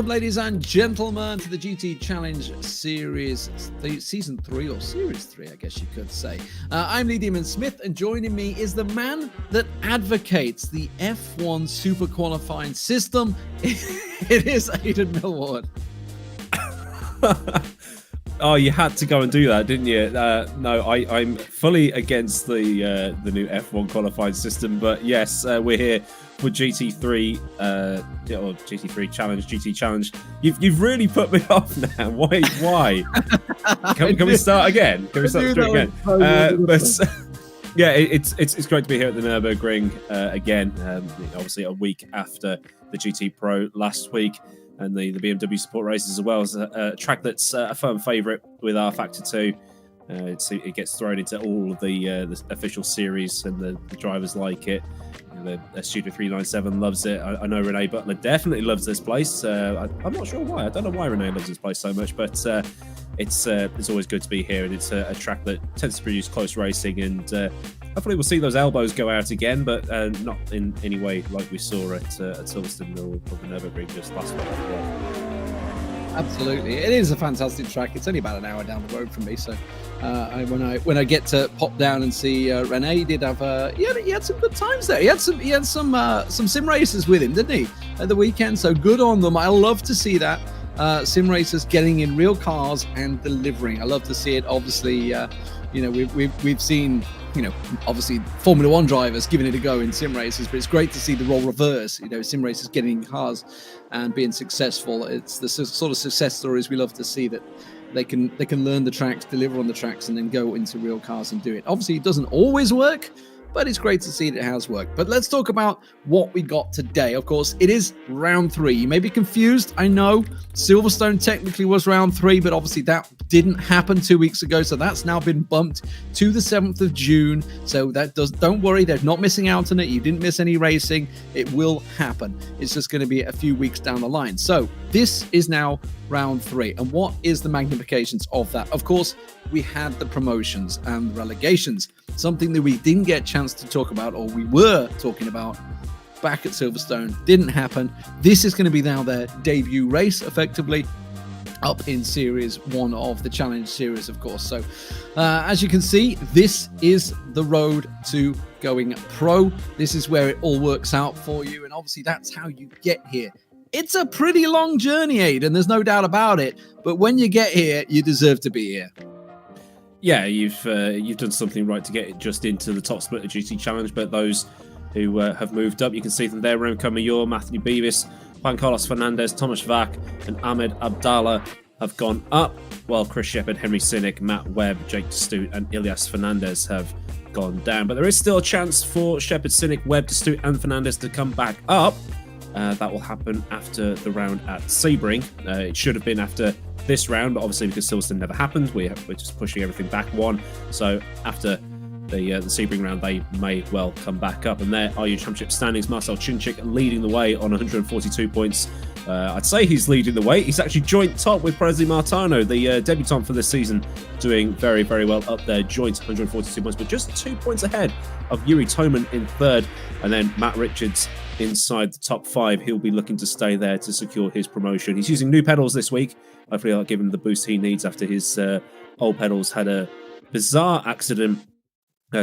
welcome, ladies and gentlemen, to the GT Challenge Series, Season 3, or Series 3, I guess you could say. I'm Lee Demon Smith, and joining me is the man that advocates the F1 Super Qualifying system. It is Aidan Millward. Oh, you had to go and do that, didn't you? No, I'm fully against the new F1 qualifying system, but yes, we're here for GT3 or GT3 Challenge, GT Challenge. You've really put me off now. Why? Can we start again? Can we start again? Yeah, it's great to be here at the Nürburgring again. Obviously, a week after the GT Pro last week. And the BMW support races as well as a track that's a firm favourite with rFactor 2. It gets thrown into all of the official series, and the drivers like it. The Studio 397 loves it. I know Renee Butler definitely loves this place. I'm not sure why. I don't know why Renee loves this place so much, but it's always good to be here, and it's a track that tends to produce close racing, and hopefully we'll see those elbows go out again, but not in any way like we saw at Silverstone or the Nürburgring just last week. Absolutely, it is a fantastic track. It's only about an hour down the road from me, so when I get to pop down and see Renee, he did have he had some good times there. He had some sim races with him, didn't he, at the weekend? So good on them. I love to see that. Sim racers getting in real cars and delivering. I love to see it. Obviously, we've seen, obviously Formula One drivers giving it a go in sim races, but it's great to see the role reverse. Sim racers getting in cars and being successful. It's the sort of success stories we love to see, that they can learn the tracks, deliver on the tracks, and then go into real cars and do it. Obviously, it doesn't always work, but it's great to see that it has worked. But let's talk about what we got today. Of course, it is round 3. You may be confused. I know Silverstone technically was round 3, but obviously that didn't happen 2 weeks ago. So that's now been bumped to the 7th of June. So don't worry, they're not missing out on it. You didn't miss any racing. It will happen. It's just going to be a few weeks down the line. So this is now round 3. And what is the magnifications of that? Of course, we had the promotions and the relegations, something that we didn't get a chance to talk about, or we were talking about back at Silverstone. Didn't happen. This is going to be now their debut race, effectively, up in Series 1 of the Challenge Series, of course. So, as you can see, this is the road to going pro. This is where it all works out for you, and obviously that's how you get here. It's a pretty long journey, Aidan, there's no doubt about it, but when you get here, you deserve to be here. Yeah, you've done something right to get it just into the top split of GT Challenge, but those who have moved up, you can see them there: Remco Major, Matthew Beavis, Juan Carlos Fernandez, Thomas Vac, and Ahmed Abdallah have gone up, while Chris Shepherd, Henry Sinnick, Matt Webb, Jake Destoot, and Ilias Fernandez have gone down. But there is still a chance for Shepherd, Sinnick, Webb, Destoot, and Fernandez to come back up. That will happen after the round at Sebring. It should have been after this round, but obviously because Silverstone never happened, we're just pushing everything back one. So after the Sebring round, they may well come back up. And there are your championship standings. Marcel Chinchik leading the way on 142 points. I'd say he's leading the way. He's actually joint top with Presley Martano, the debutant for this season, doing very, very well up there. Joint 142 points, but just 2 points ahead of Yuri Toman in third. And then Matt Richards inside the top 5. He'll be looking to stay there to secure his promotion. He's using new pedals this week. Hopefully that'll give him the boost he needs after his old pedals had a bizarre accident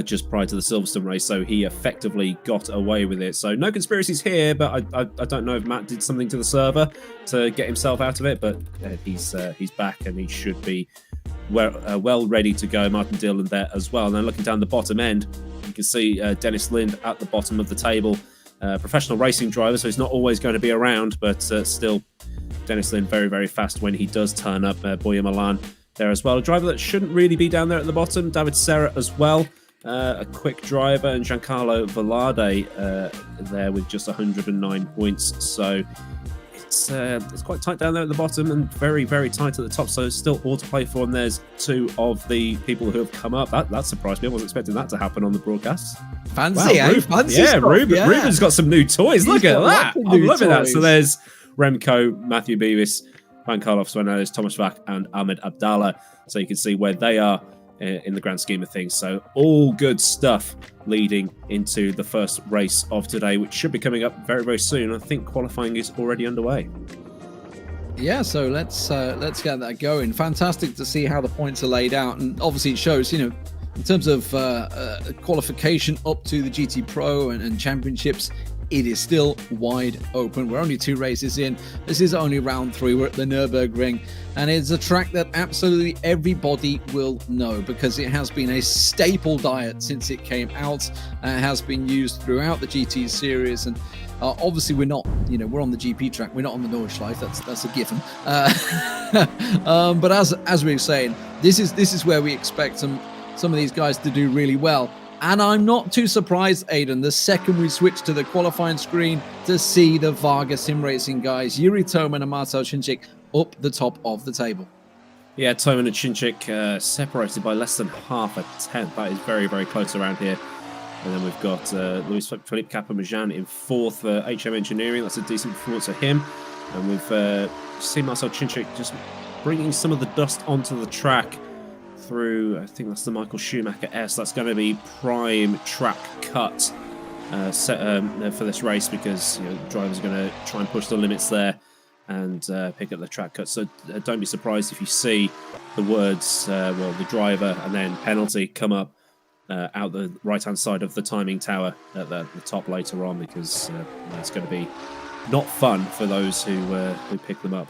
just prior to the Silverstone race, so he effectively got away with it. So no conspiracies here, but I don't know if Matt did something to the server to get himself out of it, but he's back and he should be well ready to go. Martin Dillon there as well. And then looking down the bottom end, you can see Dennis Lind at the bottom of the table. Professional racing driver, so he's not always going to be around, but still Dennis Lind very, very fast when he does turn up. Boya Milan there as well. A driver that shouldn't really be down there at the bottom, David Serra as well. A quick driver, and Giancarlo Velarde there with just 109 points. So it's quite tight down there at the bottom and very, very tight at the top. So still all to play for. And there's 2 of the people who have come up. That surprised me. I wasn't expecting that to happen on the broadcast. Fancy, wow, Fancy stuff, Ruben's got some new toys. Look at that. I'm loving that. So there's Remco, Matthew Beavis, Juan Carlos Fernandez, Thomas Vac, and Ahmed Abdallah. So you can see where they are in the grand scheme of things. So all good stuff leading into the first race of today, which should be coming up very, very soon. I think qualifying is already underway. Yeah, so let's get that going. Fantastic to see how the points are laid out, and obviously it shows, in terms of qualification up to the GT Pro and championships, it is still wide open. We're only 2 races in. This is only round 3. We're at the Nürburgring, and it's a track that absolutely everybody will know because it has been a staple diet since it came out. It has been used throughout the GT series, and obviously we're not, we're on the GP track. We're not on the Nordschleife. That's a given. But as we were saying, this is where we expect some of these guys to do really well. And I'm not too surprised, Aidan, the second we switch to the qualifying screen to see the Varga Sim Racing guys, Yuri Toman and Marcel Cinchik, up the top of the table. Yeah, Toman and Cinchik separated by less than half a tenth. That is very, very close around here. And then we've got Luis Philippe Capamajan in 4th for HM Engineering. That's a decent performance for him. And we've seen Marcel Cinchik just bringing some of the dust onto the track through, I think that's the Michael Schumacher S. That's going to be prime track cut for this race because the drivers are going to try and push the limits there and pick up the track cut. So don't be surprised if you see the words, the driver and then penalty come up out the right-hand side of the timing tower at the top later on, because it's going to be not fun for those who pick them up.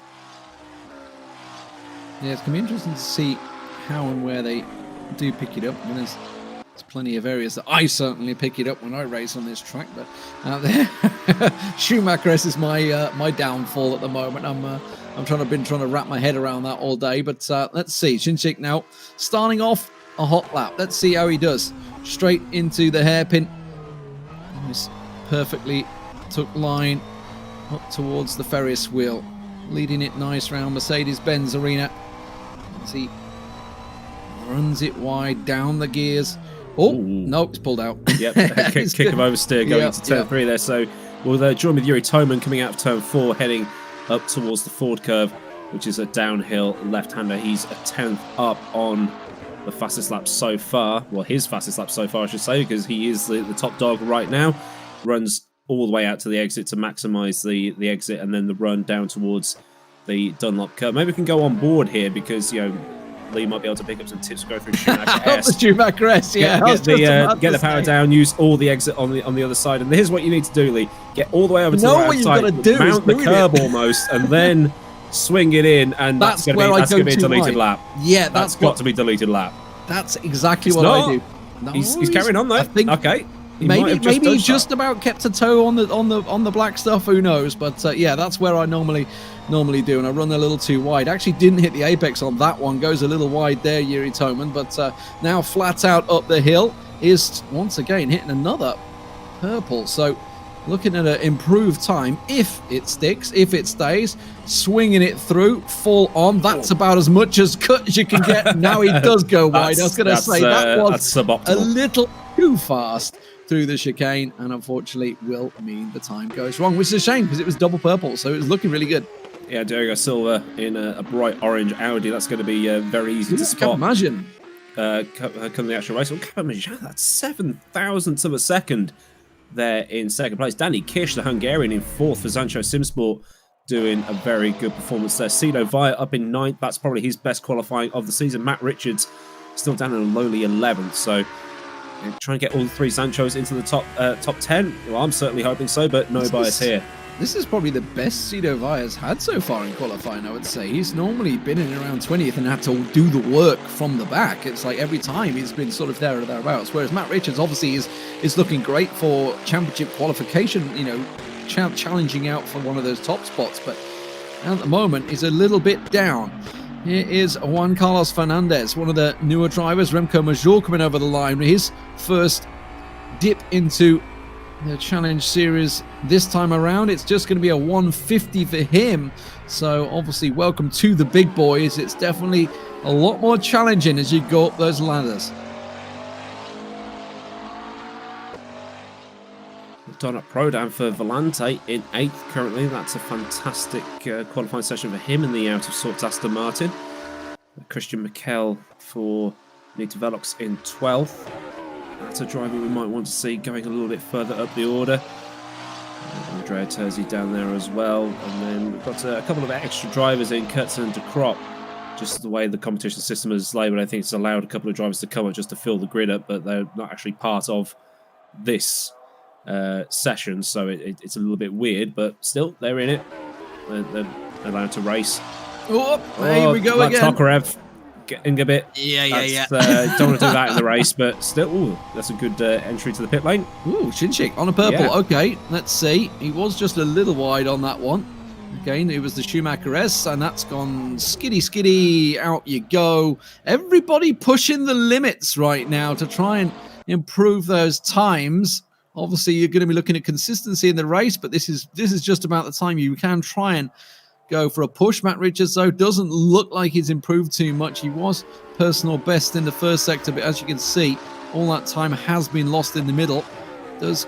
Yeah, it's going to be interesting to see how and where they do pick it up. I mean, there's plenty of areas that I certainly pick it up when I race on this track, but Schumacher is my downfall at the moment. I'm trying to wrap my head around that all day, but let's see. Cinchik now starting off a hot lap. Let's see how he does. Straight into the hairpin. Nice, perfectly took line up towards the Ferris wheel, leading it nice round Mercedes-Benz Arena. As he runs it wide down the gears. Oh, no, it's pulled out. Yep, kick of oversteer going into turn 3 there. So we'll join with Yuri Toman coming out of turn 4, heading up towards the Ford curve, which is a downhill left-hander. He's a 10th up on the fastest lap so far. Well, his fastest lap so far, I should say, because he is the top dog right now. Runs all the way out to the exit to maximise the exit, and then the run down towards the Dunlop curve. Maybe we can go on board here because, Lee might be able to pick up some tips to go through Schumacher S. The Schumacher S, yeah. Get the power down, use all the exit on the other side. And here's what you need to do, Lee. Get all the way over to the right side, mount the curb almost, and then swing it in, and that's going to be a deleted lap. Yeah, that's got to be deleted lap. That's exactly what I do. No, he's carrying on though. Okay. Maybe he just about kept a toe on the black stuff. Who knows? But yeah, that's where I normally do, and I run a little too wide. Actually, didn't hit the apex on that one. Goes a little wide there, Yuri Toman. But now flat out up the hill is once again hitting another purple. So looking at an improved time if it sticks, if it stays, swinging it through full on. That's about as much as cut as you can get. Now he does go wide. I was going to say that was a little too fast through the chicane, and unfortunately will mean the time goes wrong, which is a shame because it was double purple, so it was looking really good. Yeah, Diego Silva in a bright orange Audi. That's going to be very easy to spot. Imagine. Come the actual race. Well, imagine that's 7,000ths of a second there in second place. Danny Kish, the Hungarian, in 4th for Zancho Simsport, doing a very good performance there. Cito Via up in 9th. That's probably his best qualifying of the season. Matt Richards still down in a lowly 11th. So try and get all the 3 Zanchos into the top 10. Well, I'm certainly hoping so, but no bias here. This is probably the best Cito Via's had so far in qualifying, I would say. He's normally been in around 20th and had to do the work from the back. It's like every time he's been sort of there or thereabouts. Whereas Matt Richards obviously is looking great for championship qualification, challenging out for one of those top spots. But at the moment, he's a little bit down. Here is Juan Carlos Fernandez, one of the newer drivers. Remco Major coming over the line. His first dip into the Challenge Series this time around. It's just going to be a 150 for him. So obviously welcome to the big boys. It's definitely a lot more challenging as you go up those ladders. Donut Pro down for Volante in 8th currently. That's a fantastic qualifying session for him in the out of sorts Aston Martin. Christian Mikel for Nita Velox in 12th. That's a driver we might want to see going a little bit further up the order. Andrea Terzi down there as well. And then we've got a couple of extra drivers in, Kurtzen and De Crop. Just the way the competition system is labelled, I think it's allowed a couple of drivers to come up just to fill the grid up, but they're not actually part of this session, so it's a little bit weird, but still, they're in it. They're allowed to race. Oh, here we go again. Tokarev getting a bit. Yeah. Don't want to do that in the race, but still, ooh, that's a good entry to the pit lane. Ooh, Shinchik on a purple. Yeah. Okay, let's see. He was just a little wide on that one. Again, it was the Schumacher S, and that's gone skiddy, out you go. Everybody pushing the limits right now to try and improve those times. Obviously, you're going to be looking at consistency in the race, but this is just about the time you can try and go for a push. Matt Richards, though, doesn't look like he's improved too much. He was personal best in the first sector, but as you can see, all that time has been lost in the middle. Does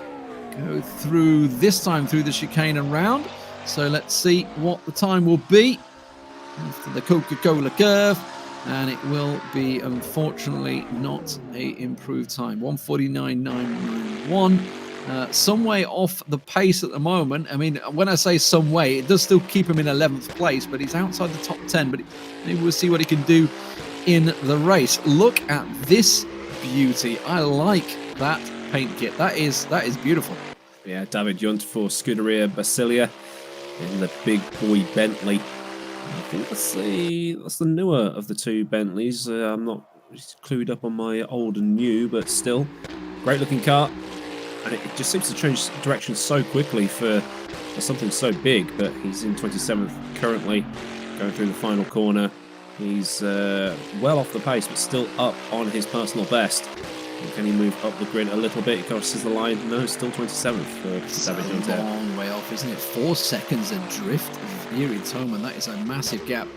go through this time through the chicane and round. So let's see what the time will be after the Coca-Cola curve. And it will be, unfortunately, not a improved time. 1:49.991. Some way off the pace at the moment. I mean, when I say some way, it does still keep him in 11th place, but he's outside the top 10. But maybe we'll see what he can do in the race. Look at this beauty. I like that paint kit. That is beautiful. Yeah, David Junt for Scuderia Basilia in the big boy Bentley. I think that's the newer of the two Bentleys. I'm not clued up on my old and new, but still, great looking car. And it just seems to change direction so quickly for something so big. But he's in 27th currently, going through the final corner. He's well off the pace, but still up on his personal best. Can he move up the grid a little bit? He crosses the line. No, still 27th for David Junt. A long way off, isn't it? 4 seconds adrift of Yuri Toman. That is a massive gap.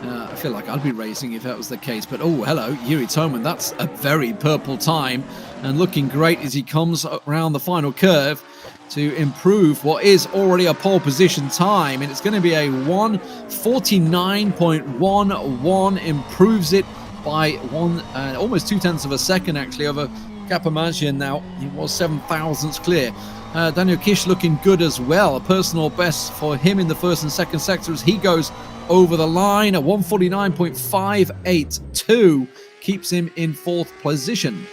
I feel like I'd be racing if that was the case. But, oh, hello, Yuri Toman. That's a very purple time. And looking great as he comes around the final curve to improve what is already a pole position time. And it's going to be a 1:49.11. Improves it by almost 0.2 of a second, actually, over Kapamagian. Now he was 7 thousandths clear. Daniel Kish looking good as well. A personal best for him in the first and second sector as he goes over the line. A 1:49.582 keeps him in 4th position.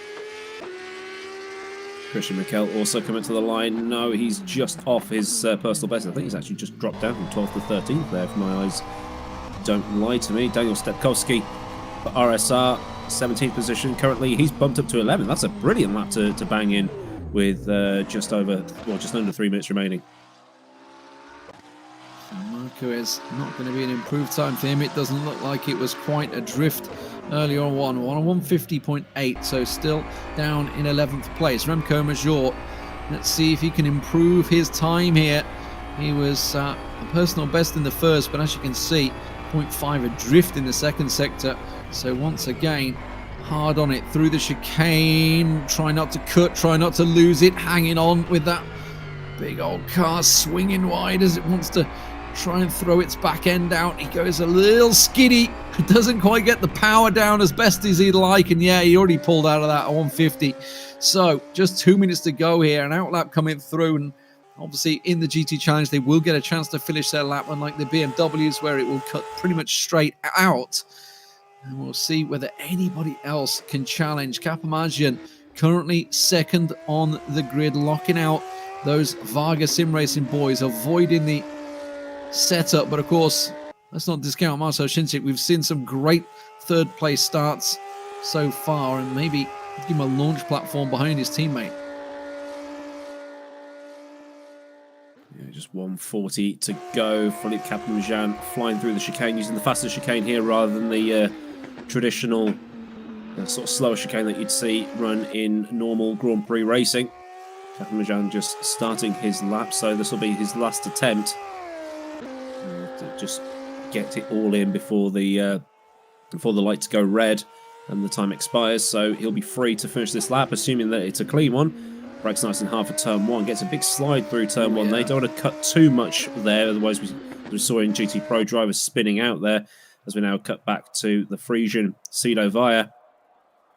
Christian Mikel also coming to the line. No, he's just off his personal best. I think he's actually just dropped down from 12th to 13th there, if my eyes don't lie to me. Daniel Stepkowski for RSR, 17th position. Currently, he's bumped up to 11th. That's a brilliant lap to bang in with just under 3 minutes remaining. Marco is not going to be an improved time for him. It doesn't look like it was quite a drift earlier on. 1:50.8, so still down in 11th place. Remco Major, let's see if he can improve his time here. He was a personal best in the first, but as you can see, 0.5 adrift in the second sector. So once again, hard on it through the chicane. Try not to cut, try not to lose it. Hanging on with that big old car, swinging wide as it wants to try and throw its back end out. He goes a little skiddy. Doesn't quite get the power down as best as he'd like. And yeah, he already pulled out of that at 150. So just 2 minutes to go here. An outlap coming through. And obviously in the GT Challenge, they will get a chance to finish their lap, unlike the BMWs, where it will cut pretty much straight out. And we'll see whether anybody else can challenge. Kapamagian currently second on the grid, locking out those Varga Sim Racing boys, avoiding the setup. But of course, let's not discount Marcel Shinchik. We've seen some great third place starts so far, and maybe give him a launch platform behind his teammate. Yeah, just 1:40 to go. Philippe Kapamagian flying through the chicane, using the faster chicane here rather than the traditional sort of slower chicane that you'd see run in normal Grand Prix racing. Kapamagian just starting his lap, so this will be his last attempt to just get it all in before the lights go red and the time expires. So he'll be free to finish this lap, assuming that it's a clean one. Brakes nice and hard for turn 1, gets a big slide through turn 1. They don't want to cut too much there, otherwise we saw in GT Pro drivers spinning out there. As we now cut back to the Frisian Cedo Via,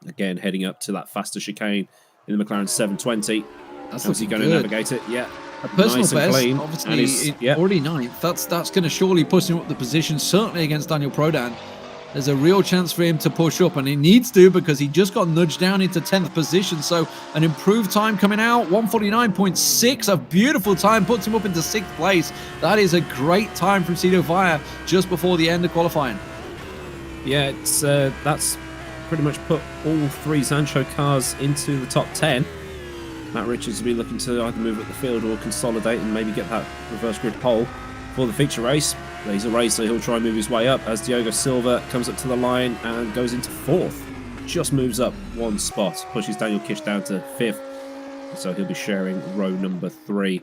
again heading up to that faster chicane in the McLaren 720. That's How's he going to navigate it? Yeah, A personal nice and best, clean. obviously, Yep. already ninth. That's going to surely push him up the position, certainly against Daniel Prodan. There's a real chance for him to push up, and he needs to because he just got nudged down into 10th position. So an improved time coming out, 1:49.6, a beautiful time, puts him up into 6th place. That is a great time from Cito Vaya just before the end of qualifying. Yeah, it's that's pretty much put all 3 Sancho cars into the top 10. Matt Richards will be looking to either move up the field or consolidate and maybe get that reverse grid pole for the feature race. He's a racer, he'll try and move his way up as Diogo Silva comes up to the line and goes into 4th. Just moves up 1 spot, pushes Daniel Kish down to 5th. So he'll be sharing row number 3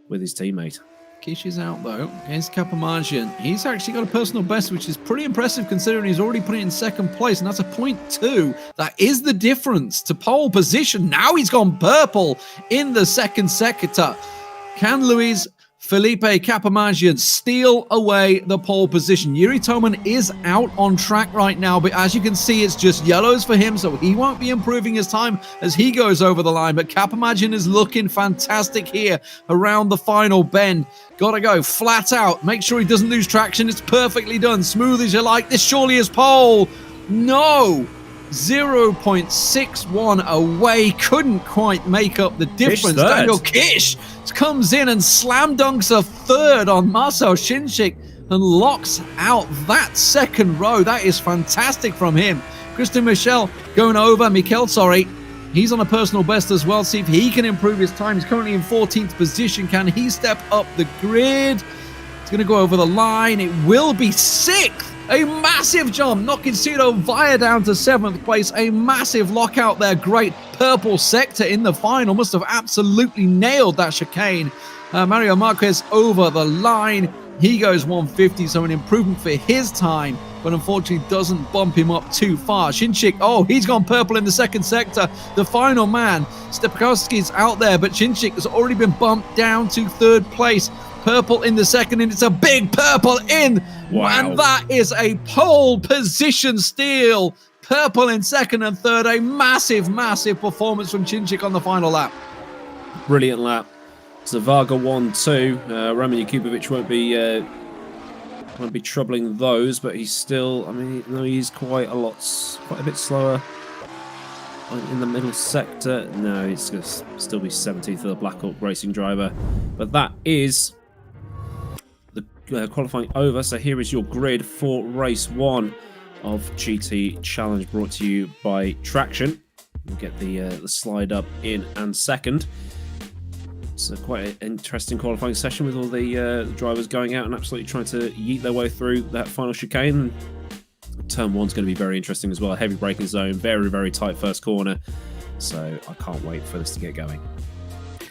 with his teammate. Kish is out though against Capamagian. He's actually got a personal best, which is pretty impressive considering he's already put it in 2nd place, and that's a 0.2. That is the difference to pole position. Now he's gone purple in the 2nd sector. Can Luis Felipe Capamagian steal away the pole position? Yuri Toman is out on track right now, but as you can see, it's just yellows for him, so he won't be improving his time as he goes over the line. But Capamagian is looking fantastic here around the final bend. Gotta go flat out. Make sure he doesn't lose traction. It's perfectly done. Smooth as you like. This surely is pole. No! 0.61 away. Couldn't quite make up the difference. Daniel Kish comes in and slam dunks a 3rd on Marcel Shinchik and locks out that 2nd row. That is fantastic from him. Christian Michel going over. He's on a personal best as well. See if he can improve his time. He's currently in 14th position. Can he step up the grid? It's going to go over the line. It will be 6th. A massive jump, knocking Cito Vaya down to 7th place. A massive lockout there. Great purple sector in the final. Must have absolutely nailed that chicane. Mario Marquez over the line. He goes 150, so an improvement for his time, but unfortunately doesn't bump him up too far. Shinchik, he's gone purple in the 2nd sector. The final man, Stepkowski's out there, but Shinchik has already been bumped down to 3rd place. Purple in the 2nd, and it's a big purple in. Wow. And that is a pole position steal. Purple in 2nd and 3rd. A massive, massive performance from Shinchik on the final lap. Brilliant lap. Zavaga 1-2. Roman Jakubovic won't be troubling those, but he's still, he's quite a bit slower in the middle sector. No, he's going to still be 17th for the Black Hawk Racing driver. But that is the qualifying over. So here is your grid for race 1 of GT Challenge, brought to you by Traction. We'll get the slide up in and second. It's quite an interesting qualifying session with all the drivers going out and absolutely trying to yeet their way through that final chicane. Turn 1's going to be very interesting as well. A heavy braking zone, very, very tight first corner. So I can't wait for this to get going.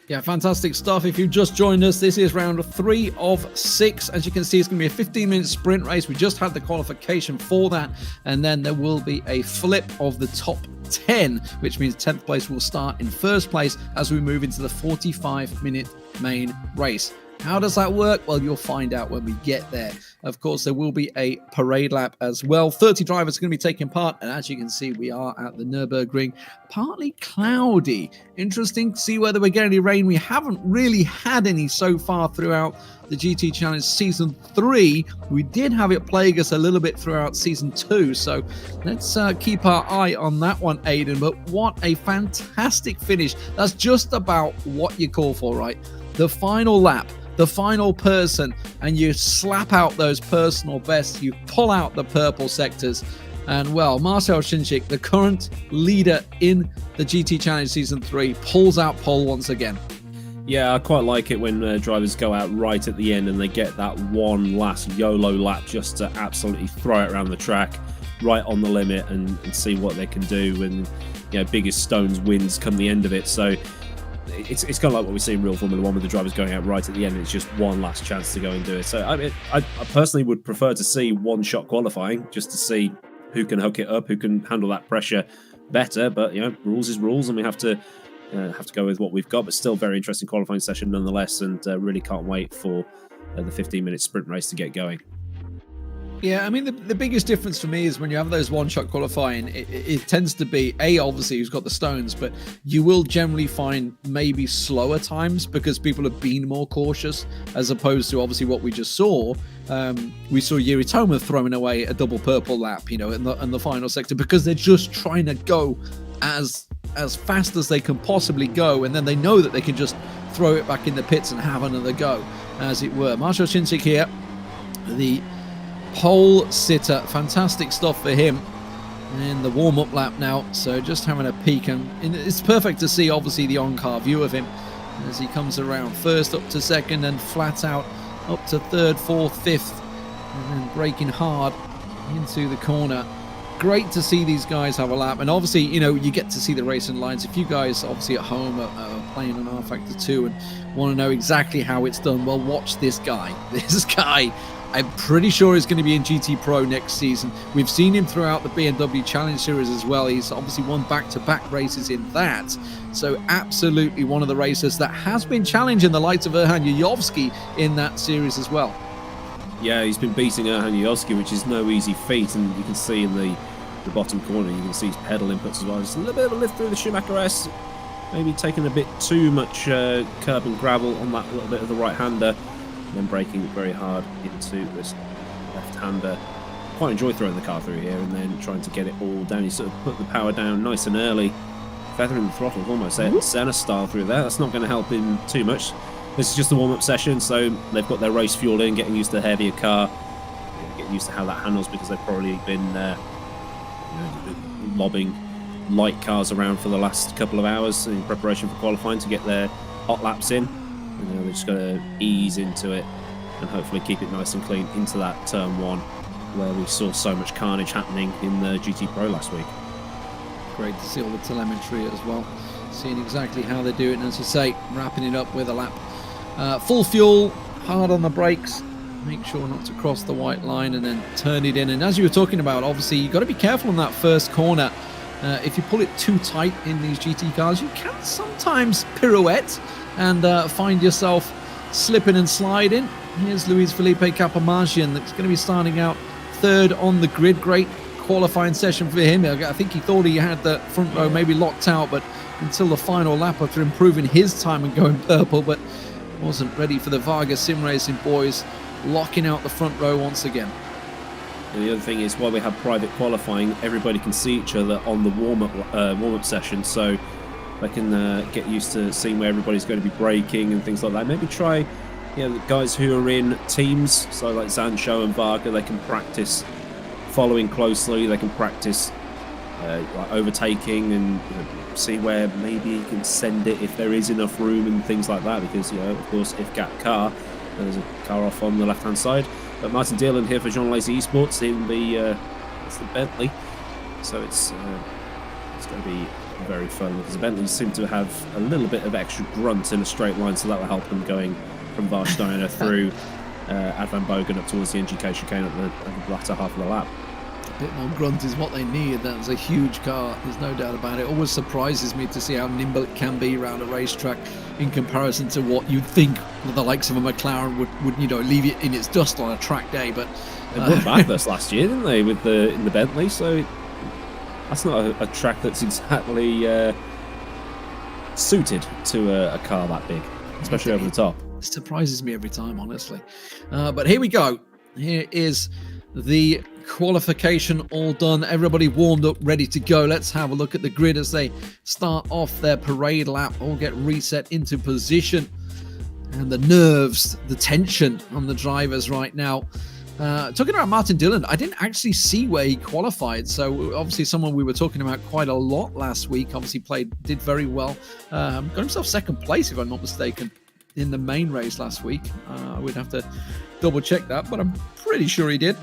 Yeah, fantastic stuff. If you've just joined us, this is round 3 of 6. As you can see, it's going to be a 15-minute sprint race. We just had the qualification for that. And then there will be a flip of the top 10, which means 10th place will start in 1st place as we move into the 45-minute main race. How does that work? Well, you'll find out when we get there. Of course, there will be a parade lap as well. 30 drivers are going to be taking part. And as you can see, we are at the Nürburgring. Partly cloudy. Interesting to see whether we get any rain. We haven't really had any so far throughout the GT Challenge Season 3. We did have it plague us a little bit throughout Season 2. So let's keep our eye on that one, Aiden. But what a fantastic finish. That's just about what you call for, right? The final lap. The final person, and you slap out those personal bests, you pull out the purple sectors, and well, Marcel Shinchik, the current leader in the GT Challenge Season 3, pulls out pole once again. Yeah, I quite like it when drivers go out right at the end and they get that one last YOLO lap just to absolutely throw it around the track, right on the limit, and see what they can do, and biggest stones wins come the end of it. So it's kind of like what we see in real Formula 1 with the drivers going out right at the end, and it's just one last chance to go and do it. So I personally would prefer to see one-shot qualifying, just to see who can hook it up, who can handle that pressure better. But rules is rules, and we have to go with what we've got. But still, very interesting qualifying session nonetheless, and really can't wait for the 15-minute sprint race to get going. Yeah, I mean, the biggest difference for me is when you have those one-shot qualifying, it tends to be, obviously, who's got the stones, but you will generally find maybe slower times because people have been more cautious, as opposed to, obviously, what we just saw. We saw Yuri Toma throwing away a double purple lap, in the final sector, because they're just trying to go as fast as they can possibly go, and then they know that they can just throw it back in the pits and have another go, as it were. Marshall Shinsik here, the pole sitter, fantastic stuff for him in the warm-up lap now. So just having a peek, and it's perfect to see obviously the on-car view of him as he comes around first up to second and flat out up to third, fourth, fifth, and then braking hard into the corner. Great to see these guys have a lap, and obviously, you get to see the racing lines. If you guys obviously at home are playing on rFactor 2 and want to know exactly how it's done, well, watch this guy. This guy, I'm pretty sure he's going to be in GT Pro next season. We've seen him throughout the BMW Challenge Series as well. He's obviously won back-to-back races in that. So absolutely one of the racers that has been challenging the likes of Erhan Yuyovsky in that series as well. Yeah, he's been beating Erhan Yuyovsky, which is no easy feat, and you can see in the bottom corner, you can see his pedal inputs as well. Just a little bit of a lift through the Schumacher S, maybe taking a bit too much curb and gravel on that little bit of the right-hander, and then braking very hard into this left-hander. Quite enjoy throwing the car through here and then trying to get it all down. You sort of put the power down nice and early, feathering the throttle, almost Senna style through there. That's not going to help him too much. This is just a warm-up session, so they've got their race fuel in, getting used to the heavier car, getting used to how that handles, because they've probably been lobbing light cars around for the last couple of hours in preparation for qualifying to get their hot laps in. And they're just going to ease into it and hopefully keep it nice and clean into that turn one, where we saw so much carnage happening in the GT Pro last week. Great to see all the telemetry as well, seeing exactly how they do it, and as you say, wrapping it up with a lap. Full fuel, hard on the brakes, make sure not to cross the white line, and then turn it in. And as you were talking about, obviously you've got to be careful on that first corner. If you pull it too tight in these GT cars, you can sometimes pirouette and find yourself slipping and sliding. Here's Luis Felipe Capamagian, that's going to be starting out third on the grid. Great qualifying session for him. I think he thought he had the front row maybe locked out, but until the final lap after improving his time and going purple, but wasn't ready for the Vargas Sim Racing boys, locking out the front row once again. And the other thing is, while we have private qualifying, everybody can see each other on the warm-up session, so they can get used to seeing where everybody's going to be braking and things like that. Maybe try, the guys who are in teams, so like Zancho and Varga, they can practice following closely, they can practice like overtaking and see where maybe you can send it if there is enough room and things like that, because of course, if gap car, there's a car off on the left hand side. But Martin Dillon here for Jean Lacy Esports in it's the Bentley, so it's going to be very fun, because the Bentleys seem to have a little bit of extra grunt in a straight line, so that will help them going from Warsteiner through Ad Van Bogen up towards the NGK chicane at the latter half of the lap. A bit more grunt is what they need. That's a huge car, there's no doubt about it. Always surprises me to see how nimble it can be around a racetrack in comparison to what you'd think the likes of a McLaren would leave it in its dust on a track day. But they won Bathurst last year, didn't they, in the Bentley? So that's not a track that's exactly suited to a car that big, especially over the top. It surprises me every time, honestly. But here we go. Here is the qualification all done. Everybody warmed up, ready to go. Let's have a look at the grid as they start off their parade lap. All get reset into position. And the nerves, the tension on the drivers right now. Talking about Martin Dillon, I didn't actually see where he qualified. So obviously someone we were talking about quite a lot last week. Obviously did very well. Got himself second place, if I'm not mistaken, in the main race last week. We'd have to double check that, but I'm pretty sure he did.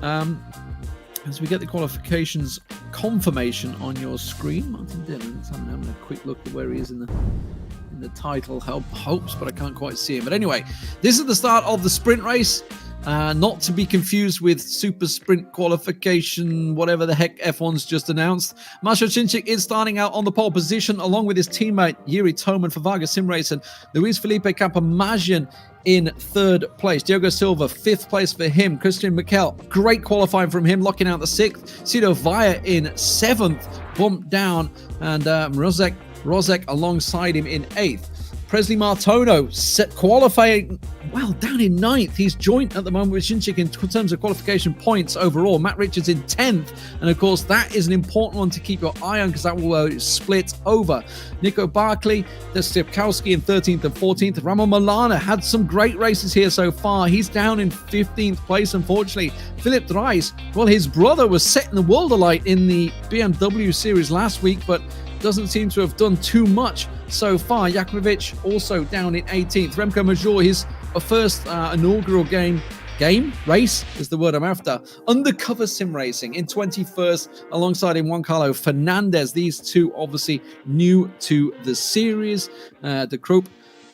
As we get the qualifications confirmation on your screen, Martin Dillon, I'm having a quick look at where he is in the title hopes, but I can't quite see him. But anyway, this is the start of the sprint race. Not to be confused with Super Sprint qualification, whatever the heck F1's just announced. Marshall Chinchik is starting out on the pole position along with his teammate Yuri Toman for Vargas Sim Racing. Luis Felipe Campamagian in 3rd place. Diogo Silva, 5th place for him. Christian Mikel, great qualifying from him, locking out the 6th. Cito Vaya in 7th, bumped down, and Rozek alongside him in 8th. Presley Martono qualifying well down in 9th. He's joint at the moment with Chinchik in terms of qualification points overall. Matt Richards in 10th, and of course that is an important one to keep your eye on because that will split over. Nico Barkley, Stepkowski in 13th and 14th. Ramon Milana had some great races here so far. He's down in 15th place, unfortunately. Philip Dreis, well, his brother was setting the world alight in the BMW series last week, but doesn't seem to have done too much so far. Jakovic also down in 18th. Remco Major, his first inaugural race is the word I'm after. Undercover sim racing in 21st alongside him Juan Carlos Fernandez. These two obviously new to the series. De Kroop,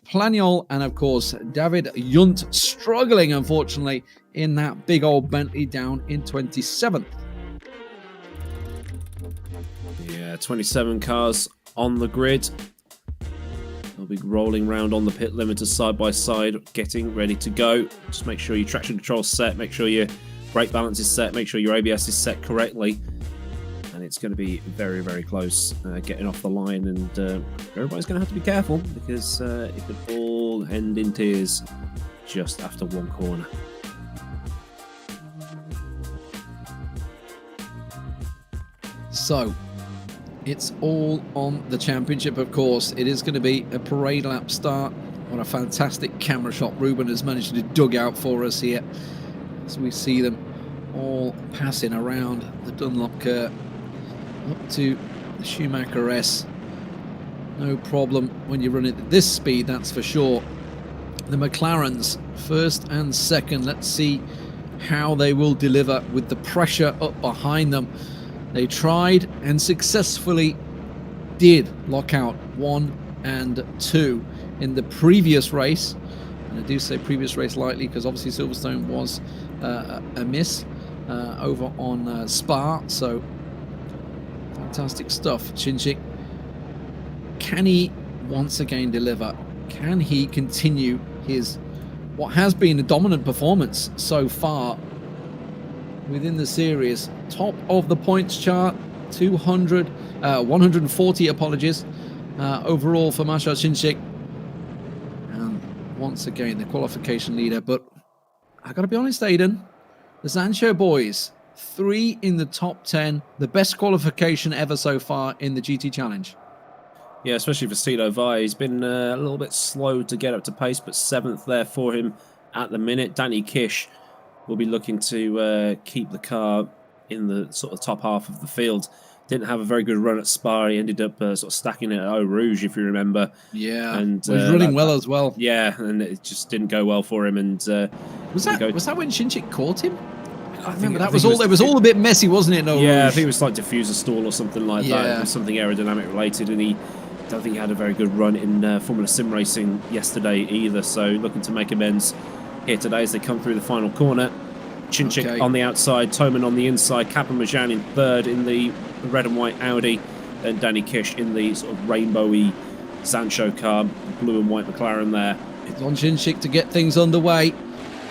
Planiol, and of course David Yunt struggling unfortunately in that big old Bentley down in 27th. Yeah, 27 cars on the grid. They'll be rolling around on the pit limiter side by side, getting ready to go. Just make sure your traction control's set, make sure your brake balance is set, make sure your ABS is set correctly. And it's going to be very, very close getting off the line, and everybody's going to have to be careful because it could all end in tears just after one corner. So, it's all on the championship, of course. It is going to be a parade lap start. What a fantastic camera shot Ruben has managed to dug out for us here. As we see them all passing around the Dunlop curve up to the Schumacher S. No problem when you run it at this speed, that's for sure. The McLarens, 1st and 2nd. Let's see how they will deliver with the pressure up behind them. They tried and successfully did lock out 1 and 2 in the previous race. And I do say previous race lightly because obviously Silverstone was a miss over on Spa. So fantastic stuff. Chinchik, can he once again deliver? Can he continue his what has been a dominant performance so far within the series? Top of the points chart, 140 apologies overall for Marshall Chinchik, and once again the qualification leader. But I gotta be honest, Aidan, the Sancho boys, 3 in the top 10, the best qualification ever so far in the GT Challenge. Yeah, especially for Cito Vai. He's been a little bit slow to get up to pace, but 7th there for him at the minute. Danny Kish will be looking to keep the car in the sort of top half of the field. Didn't have a very good run at Spa. He ended up sort of stacking it at Eau Rouge, if you remember. Yeah, and he was running well as well. Yeah, and it just didn't go well for him. And was that when Chinchik caught him? I remember that was all. It was all a bit messy, wasn't it? Yeah, I think it was like diffuser stall or something like that. It was something aerodynamic related, and I don't think he had a very good run in Formula Sim racing yesterday either. So looking to make amends here today as they come through the final corner. Chinchik on the outside, Toman on the inside, Campamagian in 3rd in the red and white Audi, then Danny Kish in the sort of rainbowy Sancho car, blue and white McLaren there. It's on Chinchik to get things underway.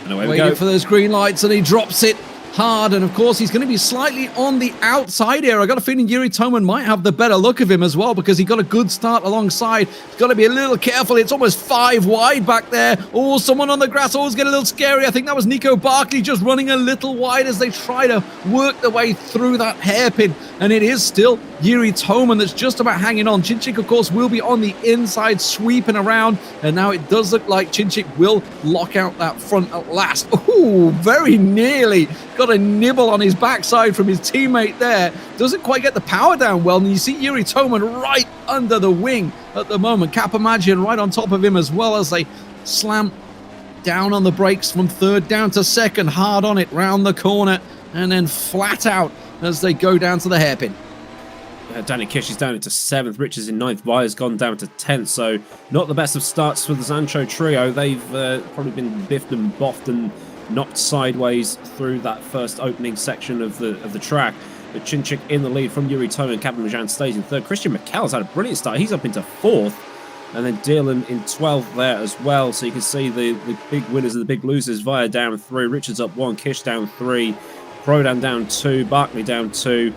And away we Waiting go. for those green lights, and he drops it hard, and of course he's going to be slightly on the outside here. I got a feeling Yuri Toman might have the better look of him as well because he got a good start alongside. He's got to be a little careful. It's almost 5 wide back there. Oh, someone on the grass. Always get a little scary. I think that was Nico Barkley just running a little wide as they try to work their way through that hairpin, and it is still Yuri Toman that's just about hanging on. Chinchik, of course, will be on the inside sweeping around, and now it does look like Chinchik will lock out that front at last. Ooh, very nearly got a nibble on his backside from his teammate there. Doesn't quite get the power down well, and you see Yuri Toman right under the wing at the moment. Campamagian right on top of him as well as they slam down on the brakes from 3rd down to 2nd, hard on it round the corner, and then flat out as they go down to the hairpin. Danny Kish is down into 7th. Richards in 9th. Byers gone down to 10th. So not the best of starts for the Sancho trio. They've probably been biffed and boffed and knocked sideways through that first opening section of the track. But Chinchik in the lead from Yuri Toma, and Kapamajan stays in third. Christian McCall's had a brilliant start. He's up into fourth. And then Dylan in 12th there as well. So you can see the big winners and the big losers. Via down 3, Richards up 1, Kish down 3, Prodan down 2, Barkley down 2,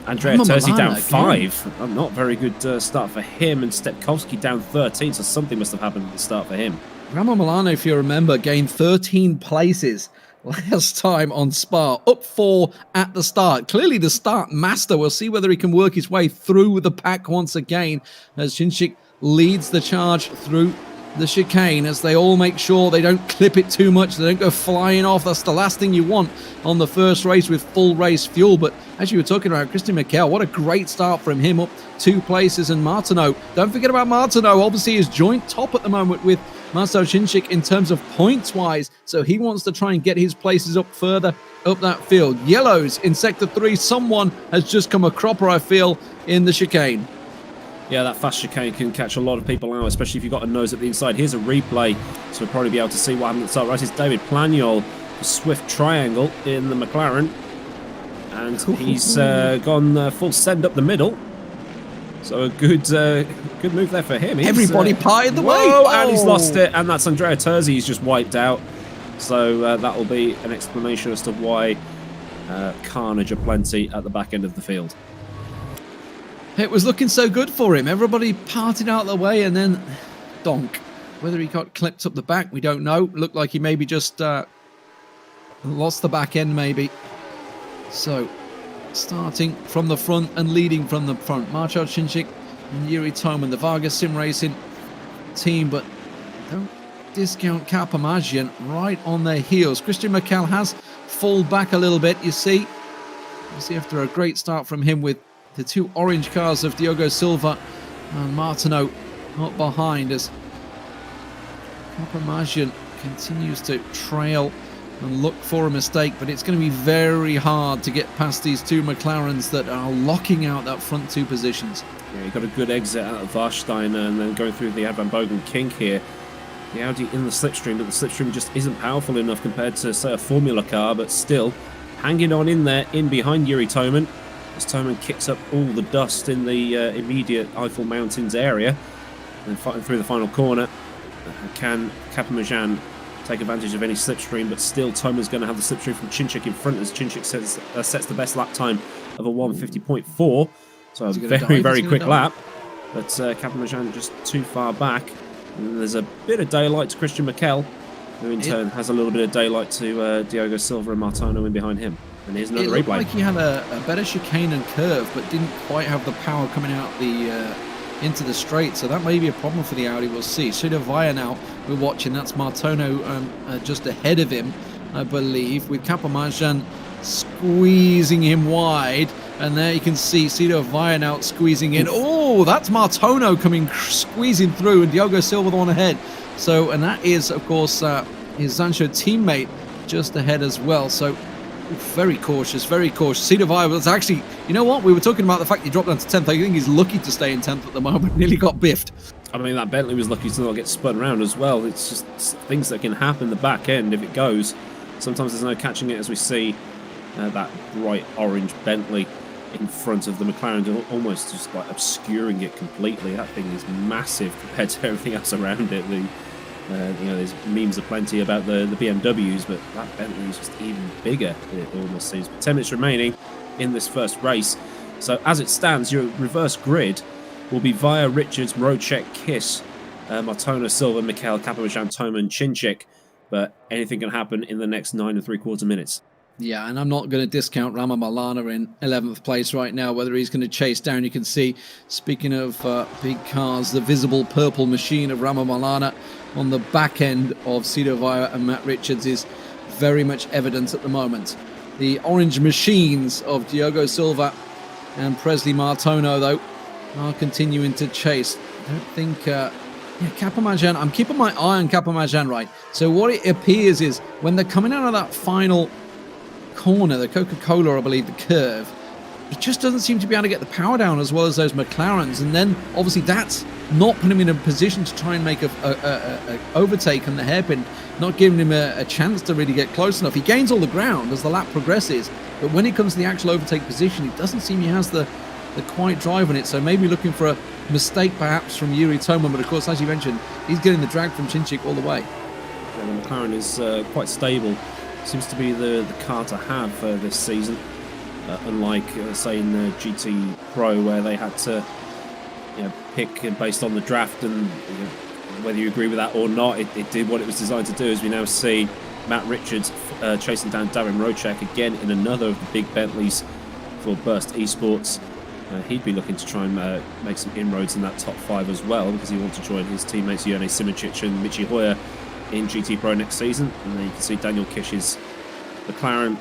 Andrea Terzi down 5. Not very good start for him. And Stepkowski down 13. So something must have happened at the start for him. Ramo Milano, if you remember, gained 13 places last time on Spa, up 4 at the start. Clearly the start master. We'll see whether he can work his way through the pack once again as Chinchik leads the charge through the chicane as they all make sure they don't clip it too much, they don't go flying off. That's the last thing you want on the first race with full race fuel. But as you were talking about, Christian Mikel, what a great start from him, up 2 places. And Martineau, don't forget about Martineau, obviously is joint top at the moment with Marcel Chinchik in terms of points wise, so he wants to try and get his places up further up that field. Yellows in sector 3, someone has just come a cropper, I feel, in the chicane. Yeah, that fast chicane can catch a lot of people out, especially if you've got a nose at the inside. Here's a replay, so we'll probably be able to see what happened at the start. Right, it's David Planiol, a swift triangle in the McLaren. And he's gone full send up the middle. So a good move there for him. Everybody parted the way. And he's lost it. And that's Andrea Terzi. He's just wiped out. So that will be an explanation as to why carnage aplenty at the back end of the field. It was looking so good for him. Everybody parted out of the way and then donk. Whether he got clipped up the back, we don't know. Looked like he maybe just lost the back end maybe. So starting from the front and leading from the front, Marcel Chinchik and Yuri Toman, the Vargas Sim Racing team, but don't discount Kapamajian right on their heels. Christian Mikel has fallen back a little bit, you see after a great start from him with the 2 orange cars of Diogo Silva and Martineau up behind as Kapamajian continues to trail and look for a mistake, but it's going to be very hard to get past these 2 McLarens that are locking out that front 2 positions. Yeah, you got a good exit out of Warstein and then going through the Advan Bogen kink here. The Audi in the slipstream, but the slipstream just isn't powerful enough compared to, say, a Formula car, but still hanging on in there, in behind Yuri Toman, as Toman kicks up all the dust in the immediate Eifel Mountains area and fighting through the final corner. Can Kapamajan take advantage of any slipstream, but still Toman's going to have the slipstream from Chinchik in front as Chinchik sets the best lap time of a 1:50.4. So a very quick lap. But Kapamajan just too far back. And there's a bit of daylight to Christian Mikel, who in turn has a little bit of daylight to Diogo Silva and Martino in behind him. And here's another replay. It looked like he had a better chicane and curve, but didn't quite have the power coming out the into the straight. So that may be a problem for the Audi. We'll see. Sudovaya now we're watching. That's Martino just ahead of him, I believe, with Kapamajan squeezing him wide. And there you can see Cito Vaya out squeezing in. Oh, that's Martino coming squeezing through, and Diogo Silva the one ahead. So, and that is, of course, his Sancho teammate just ahead as well. So, very cautious, very cautious. Cito Vaya was actually, you know what? We were talking about the fact he dropped down to 10th. I think he's lucky to stay in 10th at the moment. Nearly got biffed. I mean, that Bentley was lucky to not get spun around as well. It's just things that can happen in the back end if it goes. Sometimes there's no catching it, as we see that bright orange Bentley in front of the McLaren, almost just like obscuring it completely. That thing is massive compared to everything else around it. You know, there's memes aplenty about the BMWs, but that Bentley is just even bigger, it almost seems. But 10 minutes remaining in this first race. So as it stands, your reverse grid will be Via, Richards, Rocek, Kiss, Martona, Silva, Mikel, Kapamajan, Toman, Chinchik. But anything can happen in the next 9 3/4 minutes. Yeah, and I'm not going to discount Rama Malana in 11th place right now, whether he's going to chase down. You can see, speaking of big cars, the visible purple machine of Rama Malana on the back end of Cito Vaya and Matt Richards is very much evident at the moment. The orange machines of Diogo Silva and Presley Martono, though, are continuing to chase. I don't think... Kapamajan, I'm keeping my eye on Kapamajan, right? So what it appears is when they're coming out of that final corner, the Coca-Cola, I believe, the curve, he just doesn't seem to be able to get the power down as well as those McLarens. And then obviously that's not putting him in a position to try and make a overtake on the hairpin, not giving him a chance to really get close enough. He gains all the ground as the lap progresses, but when it comes to the actual overtake position, it doesn't seem he has the quiet drive on it. So maybe looking for a mistake perhaps from Yuri Toman, but of course, as you mentioned, he's getting the drag from Chinchik all the way. Yeah, the McLaren is quite stable. Seems to be the car to have this season. Unlike, say, in the GT Pro, where they had to pick based on the draft, and whether you agree with that or not, it did what it was designed to do. As we now see Matt Richards chasing down Darren Rocek again in another of the big Bentleys for Burst Esports. He'd be looking to try and make some inroads in that top 5 as well, because he wants to join his teammates Jone Simoncic and Michi Hoyer in GT Pro next season. And then you can see Daniel Kish's McLaren